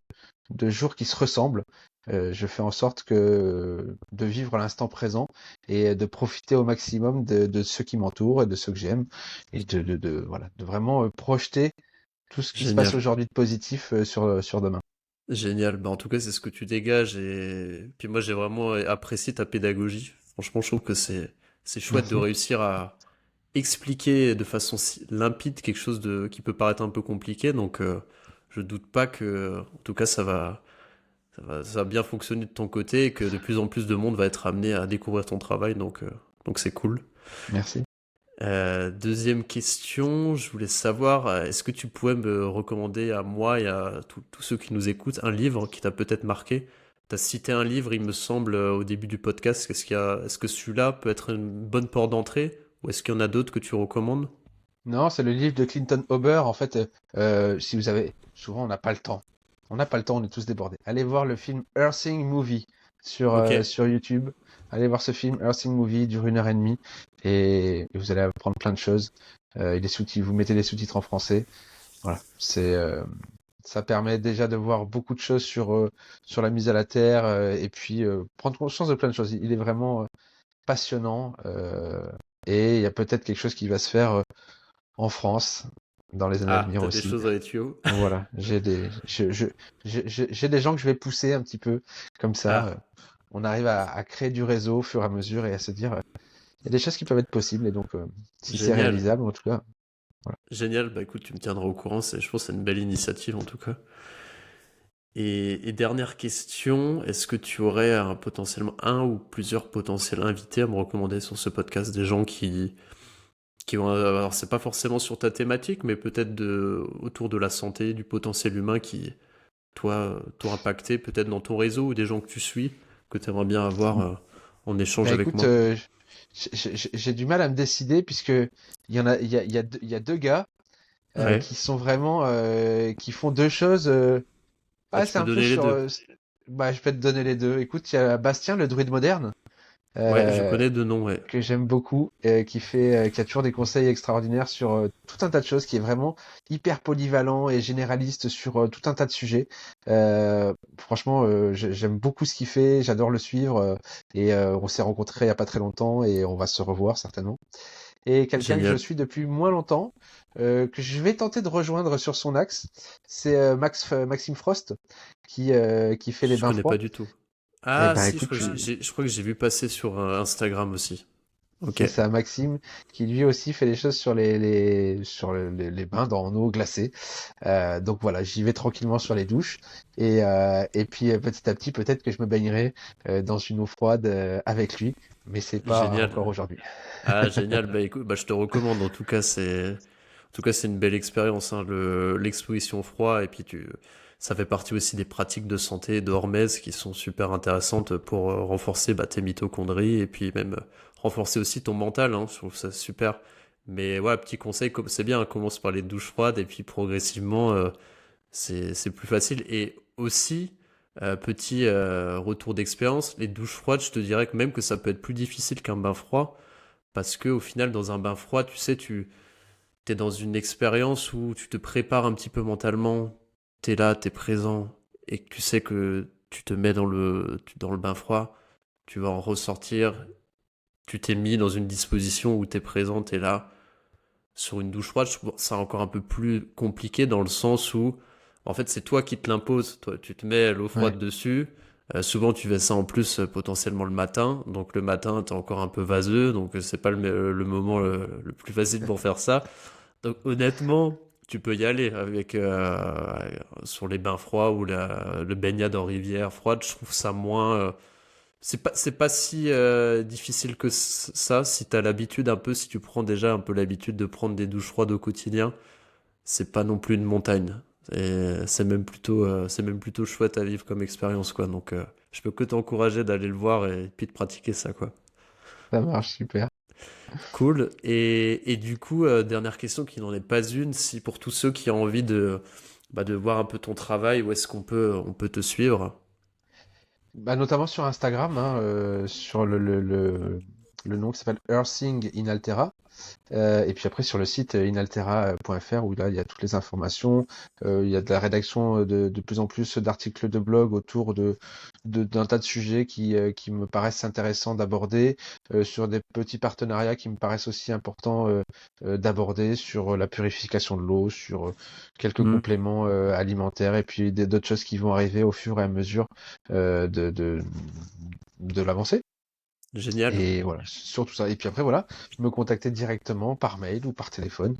jours qui se ressemblent. Je fais en sorte de vivre l'instant présent et de profiter au maximum de ceux qui m'entourent et de ceux que j'aime et voilà, de vraiment projeter tout ce qui se passe Génial. aujourd'hui de positif sur demain. Génial. Bah, en tout cas, c'est ce que tu dégages. Et puis moi, j'ai vraiment apprécié ta pédagogie. Franchement, je trouve que c'est chouette de Merci. réussir à expliquer de façon limpide quelque chose qui peut paraître un peu compliqué. Donc, je doute pas que, en tout cas, ça va bien fonctionner de ton côté et que de plus en plus de monde va être amené à découvrir ton travail. Donc c'est cool. Merci. Deuxième question, je voulais savoir, est-ce que tu pourrais me recommander à moi et à tous ceux qui nous écoutent un livre qui t'a peut-être marqué? Tu as cité un livre, il me semble, au début du podcast. Est-ce que celui-là peut être une bonne porte d'entrée ou est-ce qu'il y en a d'autres que tu recommandes? Non, c'est le livre de Clinton Ober. En fait, si vous avez, souvent on n'a pas le temps. On n'a pas le temps, on est tous débordés. Allez voir le film Earthing Movie Ok, sur YouTube. Allez voir ce film Earthing Movie, il dure 1 heure et demie et vous allez apprendre plein de choses. Il est vous mettez les sous-titres en français. Voilà, ça permet déjà de voir beaucoup de choses sur la mise à la terre et puis prendre conscience de plein de choses. Il est vraiment passionnant et il y a peut-être quelque chose qui va se faire en France dans les années à ah, venir t'as des aussi. choses dans les tuyaux. Voilà, j'ai des gens que je vais pousser un petit peu comme ça. Ah, On arrive à créer du réseau au fur et à mesure et à se dire il y a des choses qui peuvent être possibles et donc si c'est génial, réalisable en tout cas, voilà. génial. Bah écoute, tu me tiendras au courant. Je pense que c'est une belle initiative en tout cas. Et dernière question, est-ce que tu aurais potentiellement un ou plusieurs potentiels invités à me recommander sur ce podcast, des gens qui vont, alors c'est pas forcément sur ta thématique, mais peut-être autour de la santé, du potentiel humain qui, toi, t'ont impacté peut-être dans ton réseau ou des gens que tu suis, que tu aimerais bien avoir en échange Ben avec écoute, moi. j'ai du mal à me décider puisque il y a deux gars Ouais. qui sont vraiment qui font deux choses. Ah, Ah, tu c'est peux un peu donner les sur. deux. Bah, je peux te donner les deux. Écoute, il y a Bastien, le druide moderne, Ouais, je euh, connais deux noms, ouais. que j'aime beaucoup, qui a toujours des conseils extraordinaires sur tout un tas de choses, qui est vraiment hyper polyvalent et généraliste sur tout un tas de sujets. Franchement, j'aime beaucoup ce qu'il fait, j'adore le suivre, et on s'est rencontrés il y a pas très longtemps et on va se revoir certainement. Et quelqu'un que je Génial. suis depuis moins longtemps, que je vais tenter de rejoindre sur son axe, c'est Maxime Frost, qui fait les Je bains connais froids. pas du tout. Eh Ah, ben si, écoute, je crois que j'ai vu passer sur Instagram aussi. Ok. c'est ça, Maxime, qui lui aussi fait les choses sur les bains dans eau glacée. Donc voilà, j'y vais tranquillement sur les douches. Et puis petit à petit, peut-être que je me baignerai dans une eau froide avec lui, mais c'est pas encore Génial. aujourd'hui. Ah, génial. Bah écoute, bah, je te recommande. En tout cas, c'est une belle expérience, hein, l'exposition au froid. Et puis, ça fait partie aussi des pratiques de santé de Hormèse qui sont super intéressantes pour renforcer bah, tes mitochondries et puis même renforcer aussi ton mental, hein. Je trouve ça super. Mais ouais, petit conseil, c'est bien, commence par les douches froides et puis progressivement, c'est plus facile. Et aussi, petit retour d'expérience, les douches froides, je te dirais que même que ça peut être plus difficile qu'un bain froid, parce que au final, dans un bain froid, tu sais, tu es dans une expérience où tu te prépares un petit peu mentalement, tu es là, tu es présent, et que tu sais que tu te mets dans le bain froid, tu vas en ressortir, tu t'es mis dans une disposition où tu es présent, tu es là. Sur une douche froide, je trouve ça encore un peu plus compliqué dans le sens où, en fait, c'est toi qui te l'imposes. Toi, tu te mets l'eau Ouais. froide dessus. Souvent, tu fais ça en plus potentiellement le matin. Donc, le matin, t'es encore un peu vaseux. Donc, c'est pas le moment le plus facile pour faire ça. Donc, honnêtement, tu peux y aller avec sur les bains froids ou le baignade en rivière froide. Je trouve ça moins. C'est pas si difficile que ça si t'as l'habitude un peu, si tu prends déjà un peu l'habitude de prendre des douches froides au quotidien, c'est pas non plus une montagne. Et c'est même plutôt chouette à vivre comme expérience, quoi. Donc, je peux que t'encourager d'aller le voir et puis de pratiquer ça, quoi. Ça marche super. Cool. Et du coup, dernière question qui n'en est pas une, si pour tous ceux qui ont envie de voir un peu ton travail, où est-ce on peut te suivre? Bah, notamment sur Instagram, hein, sur le nom qui s'appelle Earthing in Altera. Et puis après sur le site inaltera.fr où là il y a toutes les informations, il y a de la rédaction de plus en plus d'articles de blog autour d'un tas de sujets qui me paraissent intéressants d'aborder, sur des petits partenariats qui me paraissent aussi importants d'aborder sur la purification de l'eau, sur quelques Hmm. compléments alimentaires et puis d'autres choses qui vont arriver au fur et à mesure euh, de, de, de l'avancée. Génial. Et voilà, surtout ça. Et puis après, voilà, me contacter directement par mail ou par téléphone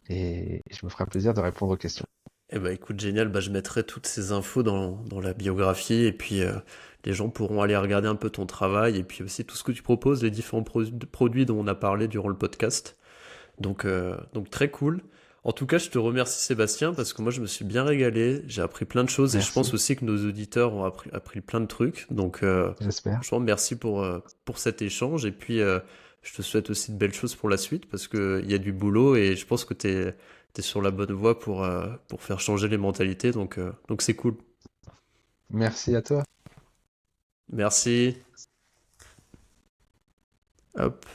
et je me ferai un plaisir de répondre aux questions. Eh ben écoute, génial, bah, je mettrai toutes ces infos dans la biographie et puis les gens pourront aller regarder un peu ton travail et puis aussi tout ce que tu proposes, les différents produits dont on a parlé durant le podcast. Donc très cool. En tout cas, je te remercie Sébastien parce que moi je me suis bien régalé, j'ai appris plein de choses et je pense Merci, aussi que nos auditeurs ont appris plein de trucs. Donc j'espère. franchement, merci pour cet échange et puis je te souhaite aussi de belles choses pour la suite parce qu'il y a du boulot et je pense que t'es sur la bonne voie pour faire changer les mentalités. Donc c'est cool. Merci à toi. Merci. Hop.